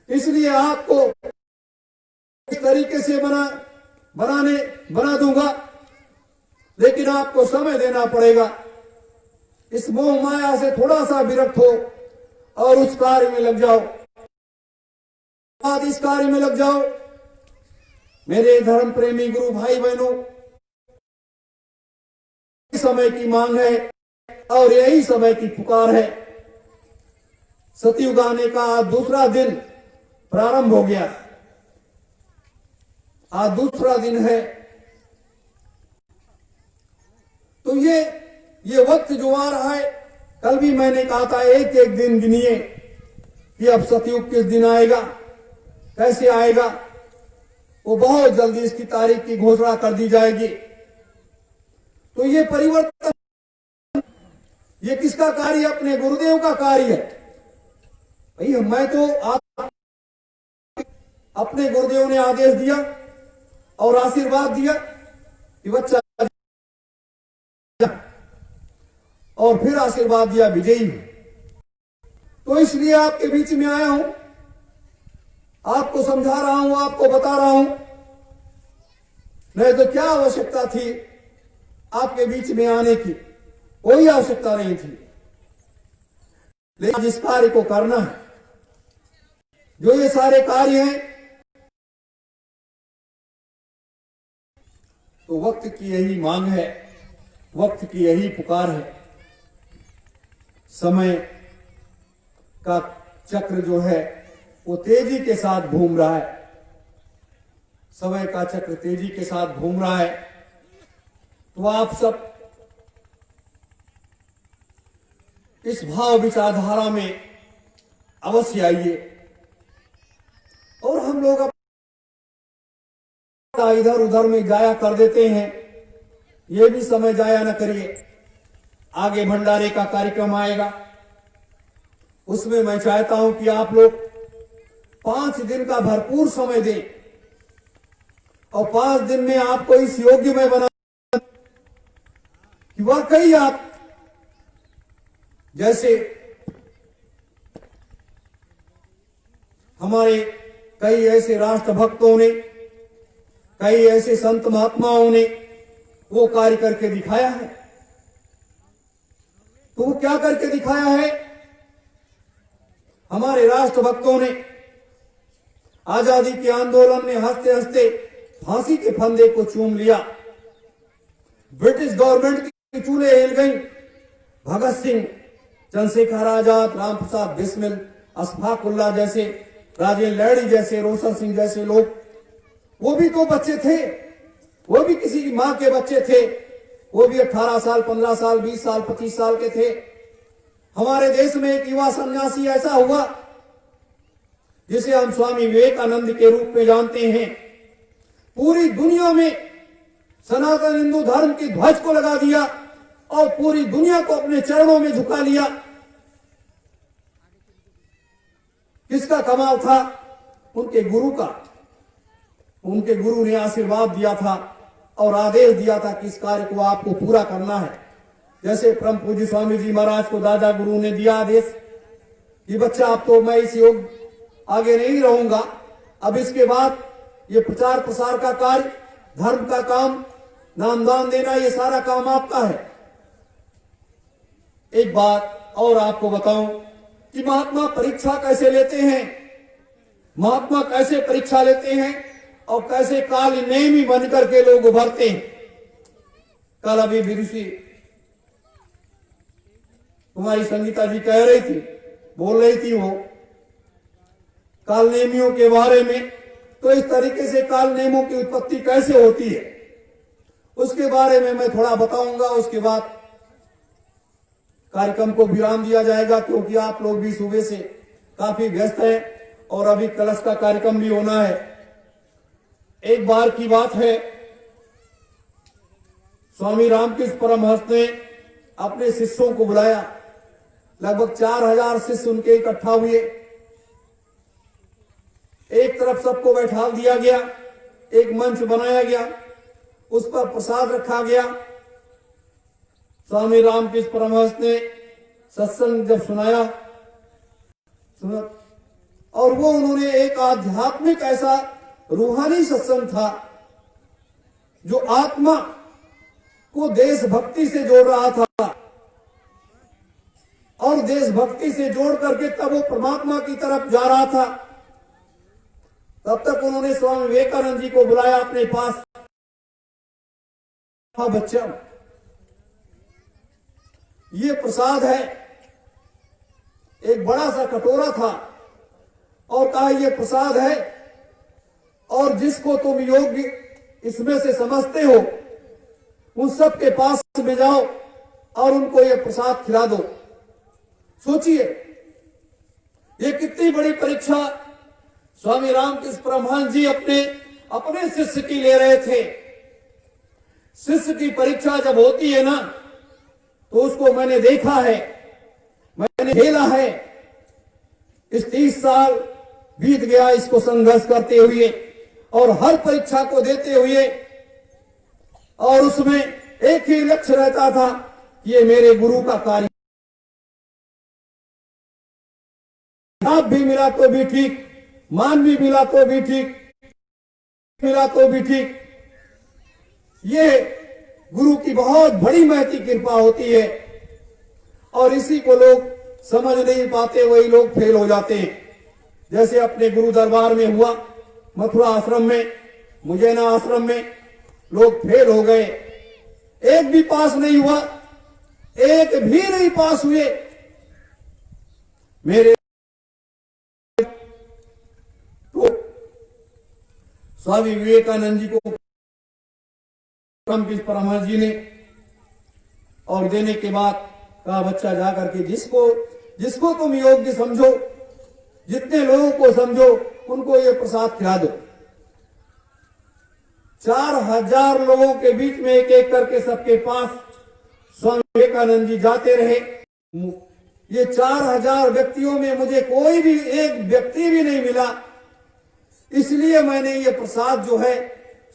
इसलिए आपको इस तरीके से बना दूंगा, लेकिन आपको समय देना पड़ेगा। इस मोह माया से थोड़ा सा विरक्त हो और उस कार्य में लग जाओ, इस कार्य में लग जाओ। मेरे धर्म प्रेमी गुरु भाई बहनों, समय की मांग है और यही समय की पुकार है। सतयुग आने का आज दूसरा दिन प्रारंभ हो गया, आज दूसरा दिन है। तो ये वक्त जो आ रहा है, कल भी मैंने कहा था एक एक दिन गिनिए कि अब सतयुग किस दिन आएगा, कैसे आएगा। वो बहुत जल्दी इसकी तारीख की घोषणा कर दी जाएगी। तो ये परिवर्तन, ये किसका कार्य है? अपने गुरुदेव का कार्य है। भाई मैं तो आप अपने गुरुदेव ने आदेश दिया और आशीर्वाद दिया कि बच्चा, और फिर आशीर्वाद दिया विजयी। तो इसलिए आपके बीच में आया हूं, आपको समझा रहा हूं, आपको बता रहा हूं। नहीं तो क्या आवश्यकता थी आपके बीच में आने की? कोई आवश्यकता नहीं थी। लेकिन जिस कार्य को करना है, जो ये सारे कार्य हैं, तो वक्त की यही मांग है, वक्त की यही पुकार है। समय का चक्र जो है वो तेजी के साथ घूम रहा है, समय का चक्र तेजी के साथ घूम रहा है। तो आप सब इस भाव विचारधारा में अवश्य आइए और हम लोग इधर उधर में जाया कर देते हैं, ये भी समय जाया न करिए। आगे भंडारे का कार्यक्रम आएगा, उसमें मैं चाहता हूं कि आप लोग 5 दिन का भरपूर समय दें और 5 दिन में आपको इस योग्य में बना कि वाकई आप जैसे हमारे कई ऐसे राष्ट्रभक्तों ने, कई ऐसे संत महात्माओं ने वो कार्य करके दिखाया है। तो वो क्या करके दिखाया है? हमारे राष्ट्रभक्तों ने आजादी के आंदोलन में हंसते हंसते फांसी के फंदे को चूम लिया। ब्रिटिश गवर्नमेंट की चूल्हे हिल गई। भगत सिंह, चंद्रशेखर आजाद, राम प्रसाद बिस्मिल, अशफाक उल्लाह जैसे, राजेंद्र लहड़ी जैसे, रोशन सिंह जैसे लोग, वो भी तो बच्चे थे, वो भी किसी की मां के बच्चे थे। वो भी 18 साल, 15 साल, 20 साल, 25 साल के थे। हमारे देश में एक युवा सन्यासी ऐसा हुआ जिसे हम स्वामी विवेकानंद के रूप में जानते हैं। पूरी दुनिया में सनातन हिंदू धर्म की ध्वज को लगा दिया और पूरी दुनिया को अपने चरणों में झुका लिया। किसका कमाल था? उनके गुरु का। उनके गुरु ने आशीर्वाद दिया था और आदेश दिया था कि इस कार्य को आपको पूरा करना है। जैसे परम पूज्य स्वामी जी महाराज को दादा गुरु ने दिया आदेश कि बच्चा अब तो मैं इस योग आगे नहीं रहूंगा, अब इसके बाद ये प्रचार प्रसार का कार्य, धर्म का काम, नामदान देना, ये सारा काम आपका है। एक बात और आपको बताऊं कि महात्मा परीक्षा कैसे लेते हैं, महात्मा कैसे परीक्षा लेते हैं और कैसे काल नेमी बनकर के लोग उभरते हैं। कल अभी ऋषि कुमारी संगीता जी कह रही थी, बोल रही थी वो काल नेमियों के बारे में। तो इस तरीके से काल नेमों की उत्पत्ति कैसे होती है उसके बारे में मैं थोड़ा बताऊंगा। उसके बाद कार्यक्रम को विराम दिया जाएगा, क्योंकि आप लोग भी सुबह से काफी व्यस्त हैं और अभी कलश का कार्यक्रम भी होना है। एक बार की बात है, स्वामी रामकृष्ण परमहंस ने अपने शिष्यों को बुलाया। लगभग 4000 शिष्य उनके इकट्ठा हुए। एक तरफ सबको बैठा दिया गया, एक मंच बनाया गया, उस पर प्रसाद रखा गया। स्वामी रामकृष्ण परमहंस ने सत्संग जब सुनाया और वो उन्होंने एक आध्यात्मिक ऐसा रूहानी सत्संग था जो आत्मा को देशभक्ति से जोड़ रहा था और देशभक्ति से जोड़ करके तब वो परमात्मा की तरफ जा रहा था। तब तक उन्होंने स्वामी विवेकानंद जी को बुलाया अपने पास। हाँ बच्चा, ये प्रसाद है। एक बड़ा सा कटोरा था और कहा ये प्रसाद है और जिसको तुम योग्य इसमें से समझते हो उन सब के पास में जाओ और उनको ये प्रसाद खिला दो। सोचिए ये कितनी बड़ी परीक्षा स्वामी रामकृष्ण परमहंस जी अपने शिष्य की ले रहे थे। शिष्य की परीक्षा जब होती है ना तो उसको मैंने देखा है, मैंने खेला है। इस 30 साल बीत गया इसको संघर्ष करते हुए और हर परीक्षा को देते हुए, और उसमें एक ही लक्ष्य रहता था, ये मेरे गुरु का कार्य। लाभ भी मिला तो भी ठीक, मान भी मिला तो भी ठीक, मिला तो भी ठीक। ये गुरु की बहुत बड़ी महती कृपा होती है और इसी को लोग समझ नहीं पाते, वही लोग फेल हो जाते हैं। जैसे अपने गुरु दरबार में हुआ, मथुरा आश्रम में, मुजैना आश्रम में लोग फेल हो गए, एक भी पास नहीं हुआ, एक भी नहीं पास हुए। मेरे तो स्वामी विवेकानंद जी को रामकृष्ण परमहंस जी ने और देने के बाद कहा बच्चा जाकर के जिसको तुम योग्य समझो, जितने लोगों को समझो उनको ये प्रसाद खिला दो। 4000 लोगों के बीच में एक एक करके सबके पास स्वामी विवेकानंद जी जाते रहे। ये 4000 व्यक्तियों में मुझे कोई भी एक व्यक्ति भी नहीं मिला, इसलिए मैंने ये प्रसाद जो है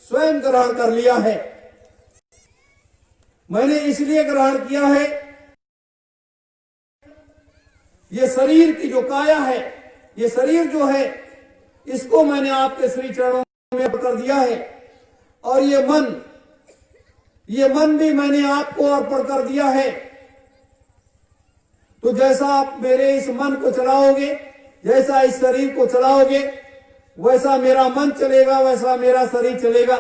स्वयं ग्रहण कर लिया है। मैंने इसलिए ग्रहण किया है, ये शरीर की जो काया है, ये शरीर जो है, इसको मैंने आपके श्री चरणों में कर दिया है और ये मन भी मैंने आपको अर्पण कर दिया है। तो जैसा आप मेरे इस मन को चलाओगे, जैसा इस शरीर को चलाओगे, वैसा मेरा मन चलेगा, वैसा मेरा शरीर चलेगा।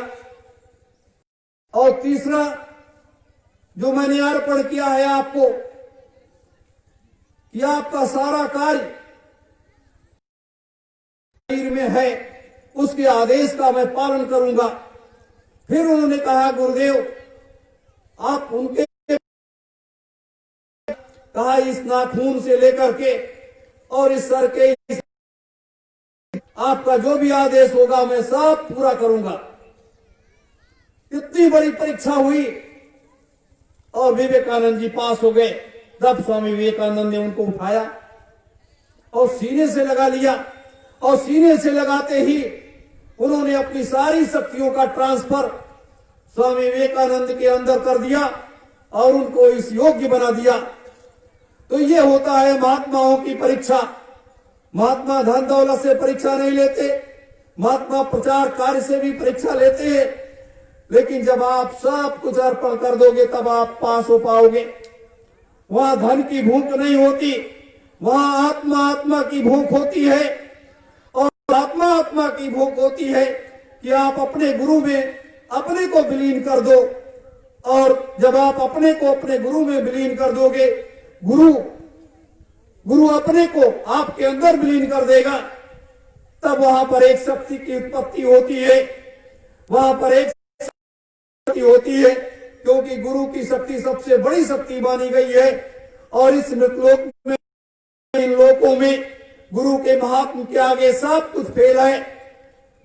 और तीसरा जो मैंने अर्पण किया है आपको, कि आपका सारा कार्य शरीर में है, उसके आदेश का मैं पालन करूंगा। फिर उन्होंने कहा गुरुदेव आप उनके कहा इस नाखून से लेकर के और इस सर के आपका जो भी आदेश होगा मैं सब पूरा करूंगा। इतनी बड़ी परीक्षा हुई और विवेकानंद जी पास हो गए। तब स्वामी विवेकानंद ने उनको उठाया और सीने से लगा लिया, और सीने से लगाते ही उन्होंने अपनी सारी शक्तियों का ट्रांसफर स्वामी विवेकानंद के अंदर कर दिया और उनको इस योग्य बना दिया। तो ये होता है महात्माओं की परीक्षा। महात्मा धन दौलत से परीक्षा नहीं लेते, महात्मा प्रचार कार्य से भी परीक्षा लेते हैं, लेकिन जब आप सब कुछ अर्पण कर दोगे तब आप पास हो पाओगे। वहां धन की भूख नहीं होती, वहां आत्मा आत्मा की भूख होती है, और आत्मा आत्मा की भूख होती है कि आप अपने गुरु में अपने को विलीन कर दो। और जब आप अपने को अपने गुरु में विलीन कर दोगे, गुरु अपने को आपके अंदर विलीन कर देगा, तब वहां पर एक शक्ति की उत्पत्ति होती है, वहां पर एक शक्ति होती है, क्योंकि गुरु की शक्ति सबसे बड़ी शक्ति मानी गई है। और इस लोक में, इन लोकों में गुरु के महात्म के आगे सब कुछ फेल है।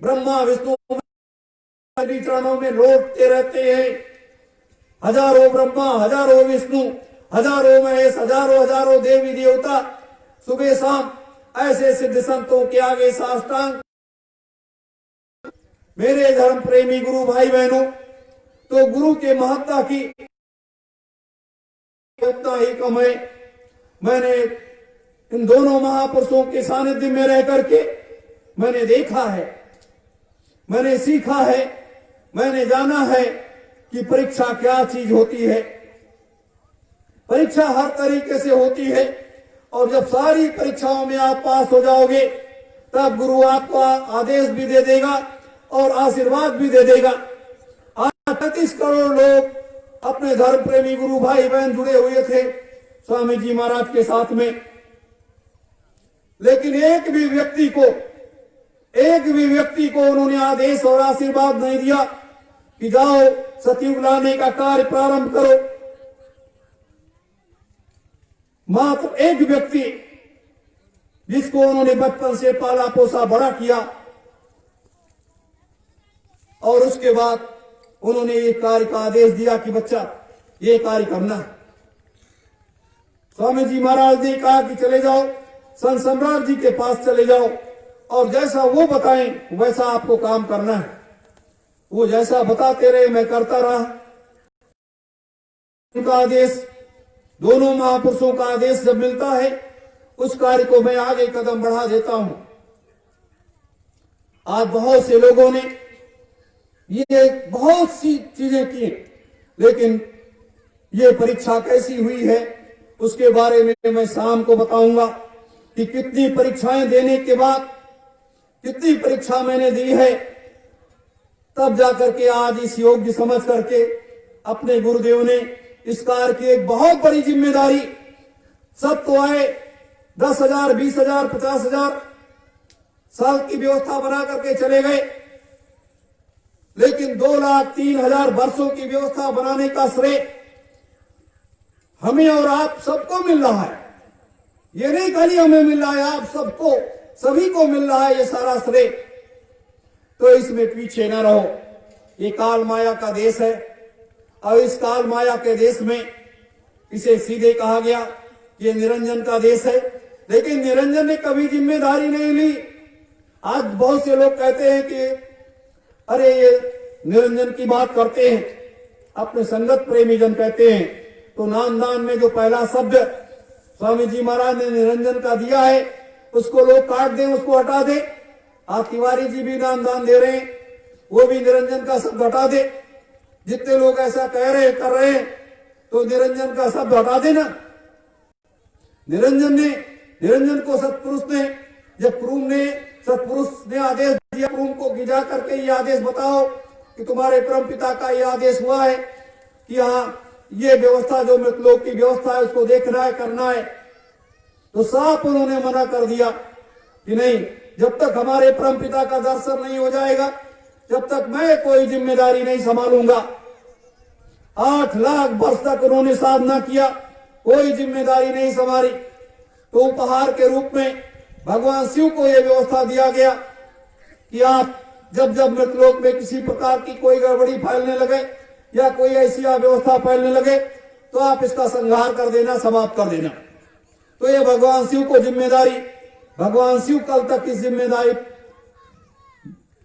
ब्रह्मा विष्णु चरणों में लौटते रहते हैं, हजारों ब्रह्मा, हजारों विष्णु, हजारों महेश, हजारों हजारों देवी देवता सुबह शाम ऐसे सिद्ध संतों के आगे साष्टांग। मेरे धर्म प्रेमी गुरु भाई बहनों, तो गुरु के महत्ता की उतना ही कम है। मैंने इन दोनों महापुरुषों के सानिध्य में रह करके मैंने देखा है, मैंने सीखा है, मैंने जाना है कि परीक्षा क्या चीज होती है। परीक्षा हर तरीके से होती है, और जब सारी परीक्षाओं में आप पास हो जाओगे तब गुरु आपको आदेश भी दे देगा और आशीर्वाद भी दे देगा। आज 35 करोड़ लोग अपने धर्म प्रेमी गुरु भाई बहन जुड़े हुए थे स्वामी जी महाराज के साथ में, लेकिन एक भी व्यक्ति को उन्होंने आदेश और आशीर्वाद नहीं दिया कि जाओ सतयुग लाने का कार्य प्रारंभ करो। मात्र एक व्यक्ति जिसको उन्होंने बचपन से पाला पोसा बड़ा किया, और उसके बाद उन्होंने एक कार्य का आदेश दिया कि बच्चा ये कार्य करना है। स्वामी जी महाराज ने कहा कि चले जाओ संत सम्राट जी के पास चले जाओ, और जैसा वो बताएं वैसा आपको काम करना है। वो जैसा बताते रहे मैं करता रहा। उनका आदेश, दोनों महापुरुषों का आदेश जब मिलता है, उस कार्य को मैं आगे कदम बढ़ा देता हूं। आज बहुत से लोगों ने ये बहुत सी चीजें की, लेकिन ये परीक्षा कैसी हुई है उसके बारे में मैं शाम को बताऊंगा कि कितनी परीक्षाएं देने के बाद, कितनी परीक्षा मैंने दी है, तब जाकर के आज इस योग्य समझ करके अपने गुरुदेव ने इस कार्य की एक बहुत बड़ी जिम्मेदारी, सब तो आए 10,000, 20,000, 50,000 साल की व्यवस्था बना करके चले गए, लेकिन 2,03,000 वर्षों की व्यवस्था बनाने का श्रेय हमें और आप सबको मिल रहा है। ये नहीं खाली हमें मिल रहा है, आप सबको, सभी को मिल रहा है ये सारा श्रेय। तो इसमें पीछे न रहो। ये काल माया का देश है, और इस काल माया के देश में इसे सीधे कहा गया ये निरंजन का देश है, लेकिन निरंजन ने कभी जिम्मेदारी नहीं ली। आज बहुत से लोग कहते हैं कि अरे ये निरंजन की बात करते हैं, अपने संगत प्रेमी जन कहते हैं, तो नामदान में जो पहला शब्द स्वामी जी महाराज ने निरंजन का दिया है उसको लोग काट दें, उसको हटा दें। आज तिवारी जी भी नामदान दे रहे हैं, वो भी निरंजन का शब्द हटा दे। जितने लोग ऐसा कह रहे कर रहे हैं, तो निरंजन का शब्द हटा देना। निरंजन को सतपुरुष ने, जब सतपुरुष ने आदेश दिया, प्रूम को गिजा करके ये आदेश बताओ कि तुम्हारे परम पिता का ये आदेश हुआ है कि यहाँ ये व्यवस्था जो मृतलोक की व्यवस्था है उसको देखना है, करना है, तो साफ उन्होंने मना कर दिया कि नहीं, जब तक हमारे परम पिता का दर्शन नहीं हो जाएगा जब तक मैं कोई जिम्मेदारी नहीं संभालूंगा। 8 लाख वर्ष तक उन्होंने साधना किया, कोई जिम्मेदारी नहीं संभाली। तो उपहार के रूप में भगवान शिव को यह व्यवस्था दिया गया कि आप जब जब मृतलोक में किसी प्रकार की कोई गड़बड़ी फैलने लगे या कोई ऐसी अव्यवस्था फैलने लगे तो आप इसका संहार कर देना, समाप्त कर देना। तो ये भगवान शिव को जिम्मेदारी भगवान शिव कल तक इस जिम्मेदारी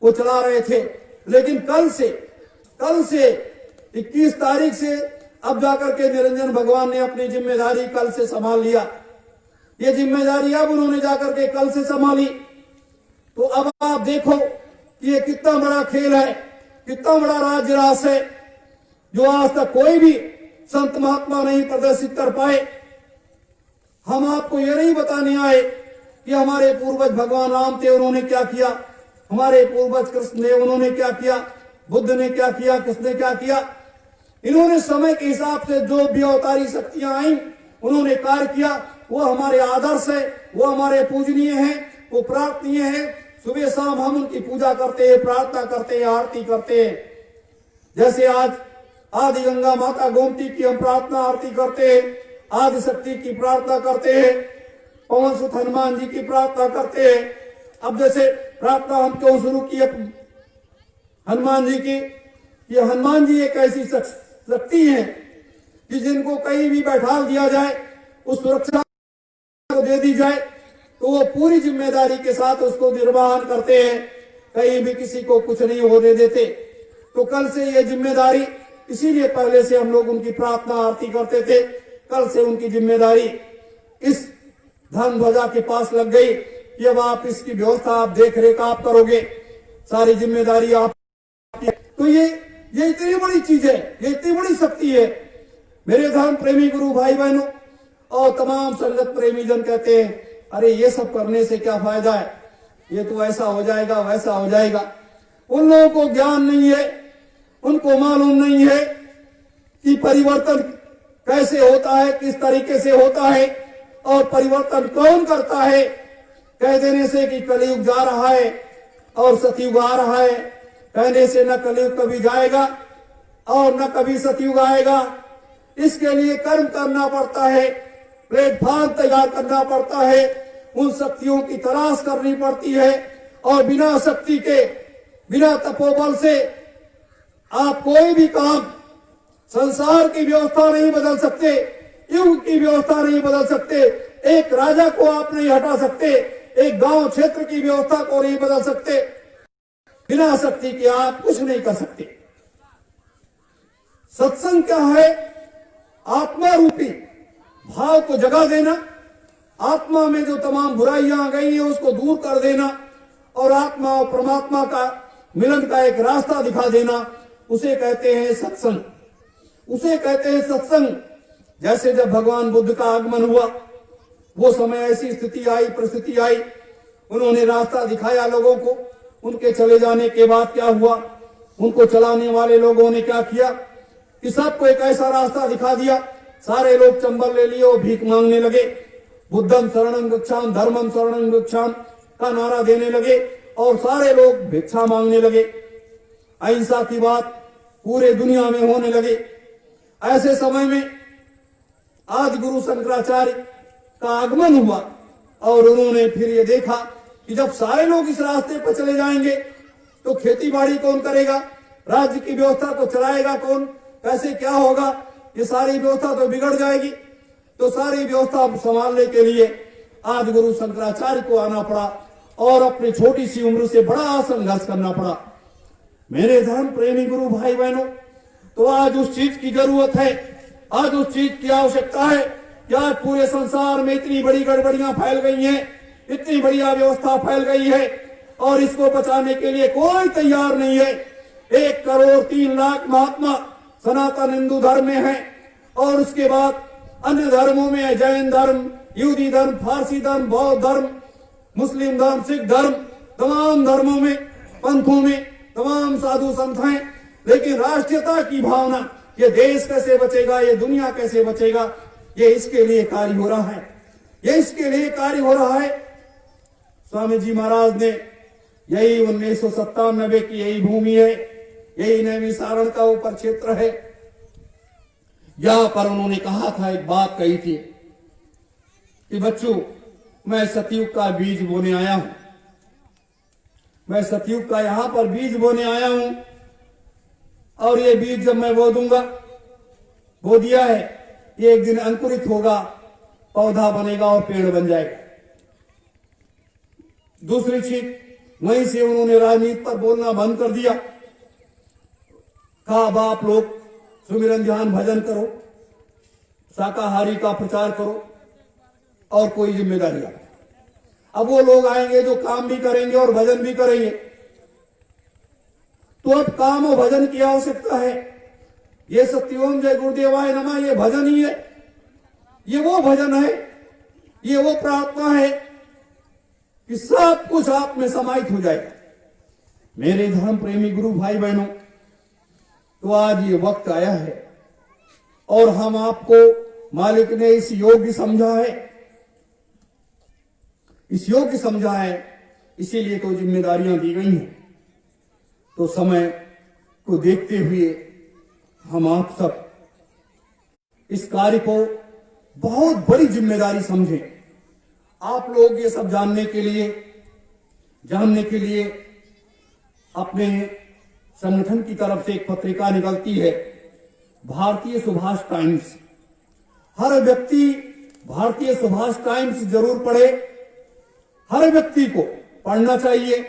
को चला रहे थे, लेकिन कल से 21 तारीख से अब जाकर के निरंजन भगवान ने अपनी जिम्मेदारी कल से संभाल लिया। ये जिम्मेदारी अब उन्होंने जाकर के कल से संभाली। तो अब आप देखो कि ये कितना बड़ा खेल है, कितना बड़ा राज्य रास है, जो आज तक कोई भी संत महात्मा नहीं प्रदर्शित कर पाए। हम आपको ये नहीं बताने आए कि हमारे पूर्वज भगवान राम थे, उन्होंने क्या किया, हमारे पूर्वज कृष्ण ने, उन्होंने क्या किया, बुद्ध ने क्या किया, किसने क्या किया। इन्होंने समय के हिसाब से जो भी अवतारी शक्तियां आई, उन्होंने कार्य किया। वो हमारे आदर्श है, वो हमारे पूजनीय हैं, वो प्रार्थनीय है। सुबह शाम हम उनकी पूजा करते हैं, प्रार्थना करते हैं, आरती करते हैं। जैसे आज आदि गंगा माता गोमती की हम प्रार्थना आरती करते हैं, आदि शक्ति की प्रार्थना करते हैं, पवन सुत हनुमान जी की प्रार्थना करते हैं। अब जैसे प्रार्थना हम क्यों शुरू की हनुमान जी की, ये हनुमान जी एक ऐसी शक्ति है कि जिनको कहीं भी बैठा दिया जाए, उस सुरक्षा को दे दी जाए, तो वो पूरी जिम्मेदारी के साथ उसको निर्वहन करते हैं, कहीं भी किसी को कुछ नहीं होने देते। तो कल से ये जिम्मेदारी, इसीलिए पहले से हम लोग उनकी प्रार्थना आरती करते थे, कल से उनकी जिम्मेदारी इस धर्म ध्वजा के पास लग गई कि अब आप इसकी व्यवस्था, आप देख रेख आप करोगे, सारी जिम्मेदारी आप। तो ये इतनी बड़ी चीज है, ये इतनी बड़ी शक्ति है। मेरे धर्म प्रेमी गुरु भाई बहनों और तमाम संगत प्रेमी जन कहते हैं, अरे ये सब करने से क्या फायदा है, ये तो ऐसा हो जाएगा, वैसा हो जाएगा। उन लोगों को ज्ञान नहीं है, उनको मालूम नहीं है कि परिवर्तन कैसे होता है, किस तरीके से होता है, और परिवर्तन कौन करता है। कह देने से कि कलयुग जा रहा है और सतयुग आ रहा है, कहने से न कलयुग कभी जाएगा और न कभी सतयुग आएगा। इसके लिए कर्म करना पड़ता है, प्लेटफॉर्म तैयार करना पड़ता है, उन शक्तियों की तलाश करनी पड़ती है। और बिना शक्ति के, बिना तपोबल से आप कोई भी काम, संसार की व्यवस्था नहीं बदल सकते, युग की व्यवस्था नहीं बदल सकते, एक राजा को आप नहीं हटा सकते, एक गांव क्षेत्र की व्यवस्था को नहीं बदल सकते। बिना शक्ति के आप कुछ नहीं कर सकते। सत्संग क्या है? आत्मा रूपी भाव को जगा देना, आत्मा में जो तमाम बुराइयां आ गई है उसको दूर कर देना, और आत्मा और परमात्मा का मिलन का एक रास्ता दिखा देना, उसे कहते हैं सत्संग, उसे कहते हैं सत्संग। जैसे जब भगवान बुद्ध का आगमन हुआ, वो समय ऐसी स्थिति आई, परिस्थिति आई, उन्होंने रास्ता दिखाया लोगों को। उनके चले जाने के बाद क्या हुआ, उनको चलाने वाले लोगों ने क्या किया कि सबको एक ऐसा रास्ता दिखा दिया, सारे लोग चंबल ले लिए और भीख मांगने लगे। बुद्धम शरणं गच्छामि, धर्मम शरणं गच्छामि का नारा देने लगे और सारे लोग भिक्षा मांगने लगे। अहिंसा की बात पूरे दुनिया में होने लगे। ऐसे समय में आदि गुरु शंकराचार्य का आगमन हुआ और उन्होंने फिर ये देखा कि जब सारे लोग इस रास्ते पर चले जाएंगे तो खेती बाड़ी कौन करेगा, राज्य की व्यवस्था को चलाएगा कौन, कैसे क्या होगा, ये सारी व्यवस्था तो बिगड़ जाएगी। तो सारी व्यवस्था संभालने के लिए आदि गुरु शंकराचार्य को आना पड़ा और अपनी छोटी सी उम्र से बड़ा संघर्ष करना पड़ा। मेरे धर्म प्रेमी गुरु भाई बहनों, तो आज उस चीज की जरूरत है, आज उस चीज की आवश्यकता है कि आज पूरे संसार में इतनी बड़ी गड़बड़ियां फैल गई हैं, इतनी बड़ी अव्यवस्था फैल गई है और इसको बचाने के लिए कोई तैयार नहीं है। 1 करोड़ 3 लाख महात्मा सनातन हिंदू धर्म में है और उसके बाद अन्य धर्मों में है, जैन धर्म, यहूदी धर्म, फारसी धर्म, बौद्ध धर्म, मुस्लिम धर्म, सिख धर्म, तमाम धर्मों में, पंथों में तमाम साधु संत हैं। लेकिन राष्ट्रीयता की भावना, ये देश कैसे बचेगा, ये दुनिया कैसे बचेगा, ये इसके लिए कार्य हो रहा है, ये इसके लिए कार्य हो रहा है। स्वामी जी महाराज ने यही 1997 की यही भूमि है, यही नैमिषारण का ऊपर क्षेत्र है, यहां पर उन्होंने कहा था, एक बात कही थी कि बच्चों, मैं सतयुग का बीज बोने आया हूं, मैं सतयुग का यहां पर बीज बोने आया हूं और ये बीज जब मैं बो दूंगा, बो दिया है, ये एक दिन अंकुरित होगा, पौधा बनेगा और पेड़ बन जाएगा। दूसरी चीज वहीं से उन्होंने राजनीति पर बोलना बंद कर दिया। कहा अब आप लोग सुमिरन ध्यान भजन करो, शाकाहारी का प्रचार करो और कोई जिम्मेदारी आ। अब वो लोग आएंगे जो काम भी करेंगे और भजन भी करेंगे। तो अब काम और भजन की आवश्यकता है। ये सत्यओम जय गुरुदेवाय नमः ये भजन ही है, ये वो भजन है, ये वो प्रार्थना है कि सब कुछ आप में समाहित हो जाए। मेरे धर्म प्रेमी गुरु भाई बहनों, तो आज ये वक्त आया है और हम आपको मालिक ने इस योग्य समझा है, इस योग्य समझा है, इसीलिए तो जिम्मेदारियां दी गई हैं। तो समय को देखते हुए हम आप सब इस कार्य को बहुत बड़ी जिम्मेदारी समझें। आप लोग ये सब जानने के लिए अपने संगठन की तरफ से एक पत्रिका निकलती है, भारतीय सुभाष टाइम्स। हर व्यक्ति भारतीय सुभाष टाइम्स जरूर पढ़े, हर व्यक्ति को पढ़ना चाहिए।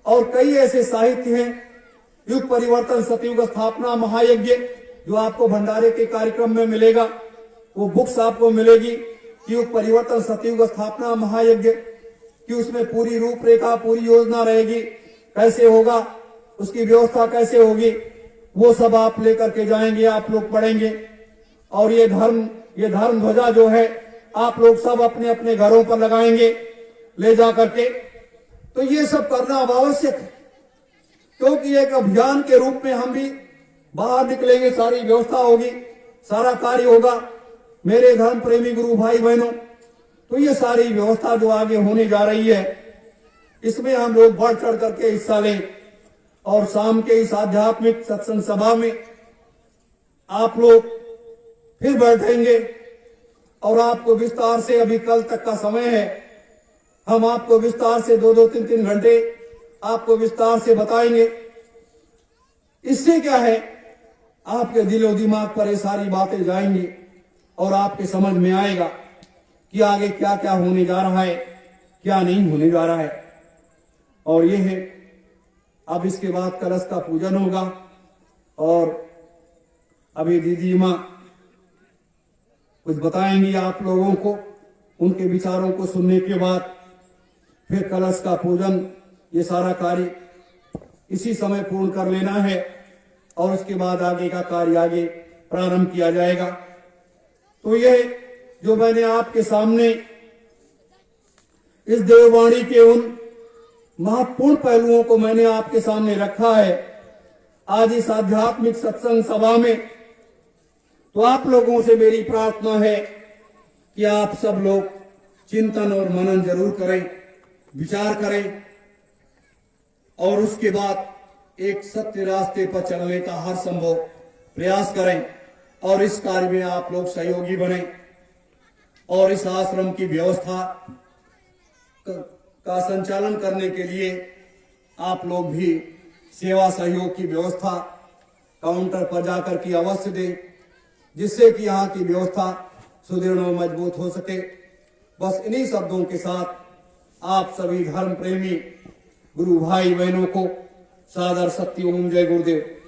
और कई ऐसे साहित्य हैं, युग परिवर्तन सतयुग स्थापना महायज्ञ जो आपको भंडारे के कार्यक्रम में मिलेगा, वो बुक्स आपको मिलेगी कि युग परिवर्तन सतयुग स्थापना महायज्ञ कि उसमें पूरी रूपरेखा पूरी योजना रहेगी, कैसे होगा, उसकी व्यवस्था कैसे होगी, वो सब आप लेकर के जाएंगे, आप लोग पढ़ेंगे। और ये धर्म ध्वजा जो है आप लोग सब अपने अपने घरों पर लगाएंगे ले जा करके। तो ये सब करना अब आवश्यक है, क्योंकि एक अभियान के रूप में हम भी बाहर निकलेंगे, सारी व्यवस्था होगी, सारा कार्य होगा। मेरे धर्म प्रेमी गुरु भाई बहनों, तो ये सारी व्यवस्था जो आगे होने जा रही है, इसमें हम लोग बढ़ चढ़ करके हिस्सा लें। और शाम के इस आध्यात्मिक सत्संग सभा में आप लोग फिर बैठेंगे और आपको विस्तार से, अभी कल तक का समय है, हम आपको विस्तार से 2-2, 3-3 घंटे आपको विस्तार से बताएंगे। इससे क्या है, आपके दिलो दिमाग पर ये सारी बातें जाएंगी और आपके समझ में आएगा कि आगे क्या क्या होने जा रहा है, क्या नहीं होने जा रहा है। और ये है, अब इसके बाद कलश का पूजन होगा और अभी दीदी माँ कुछ बताएंगी आप लोगों को। उनके विचारों को सुनने के बाद फिर कलश का पूजन, ये सारा कार्य इसी समय पूर्ण कर लेना है और उसके बाद आगे का कार्य आगे प्रारंभ किया जाएगा। तो ये जो मैंने आपके सामने इस देववाणी के उन महत्वपूर्ण पहलुओं को मैंने आपके सामने रखा है आज इस आध्यात्मिक सत्संग सभा में, तो आप लोगों से मेरी प्रार्थना है कि आप सब लोग चिंतन और मनन जरूर करें, विचार करें और उसके बाद एक सत्य रास्ते पर चलने का हर संभव प्रयास करें और इस कार्य में आप लोग सहयोगी बने और इस आश्रम की व्यवस्था का संचालन करने के लिए आप लोग भी सेवा सहयोग की व्यवस्था काउंटर पर जाकर के अवश्य दें, जिससे कि यहाँ की व्यवस्था सुदृढ़ और मजबूत हो सके। बस इन्हीं शब्दों के साथ आप सभी धर्म प्रेमी गुरु भाई बहनों को सादर सत्यओम जय गुरुदेव।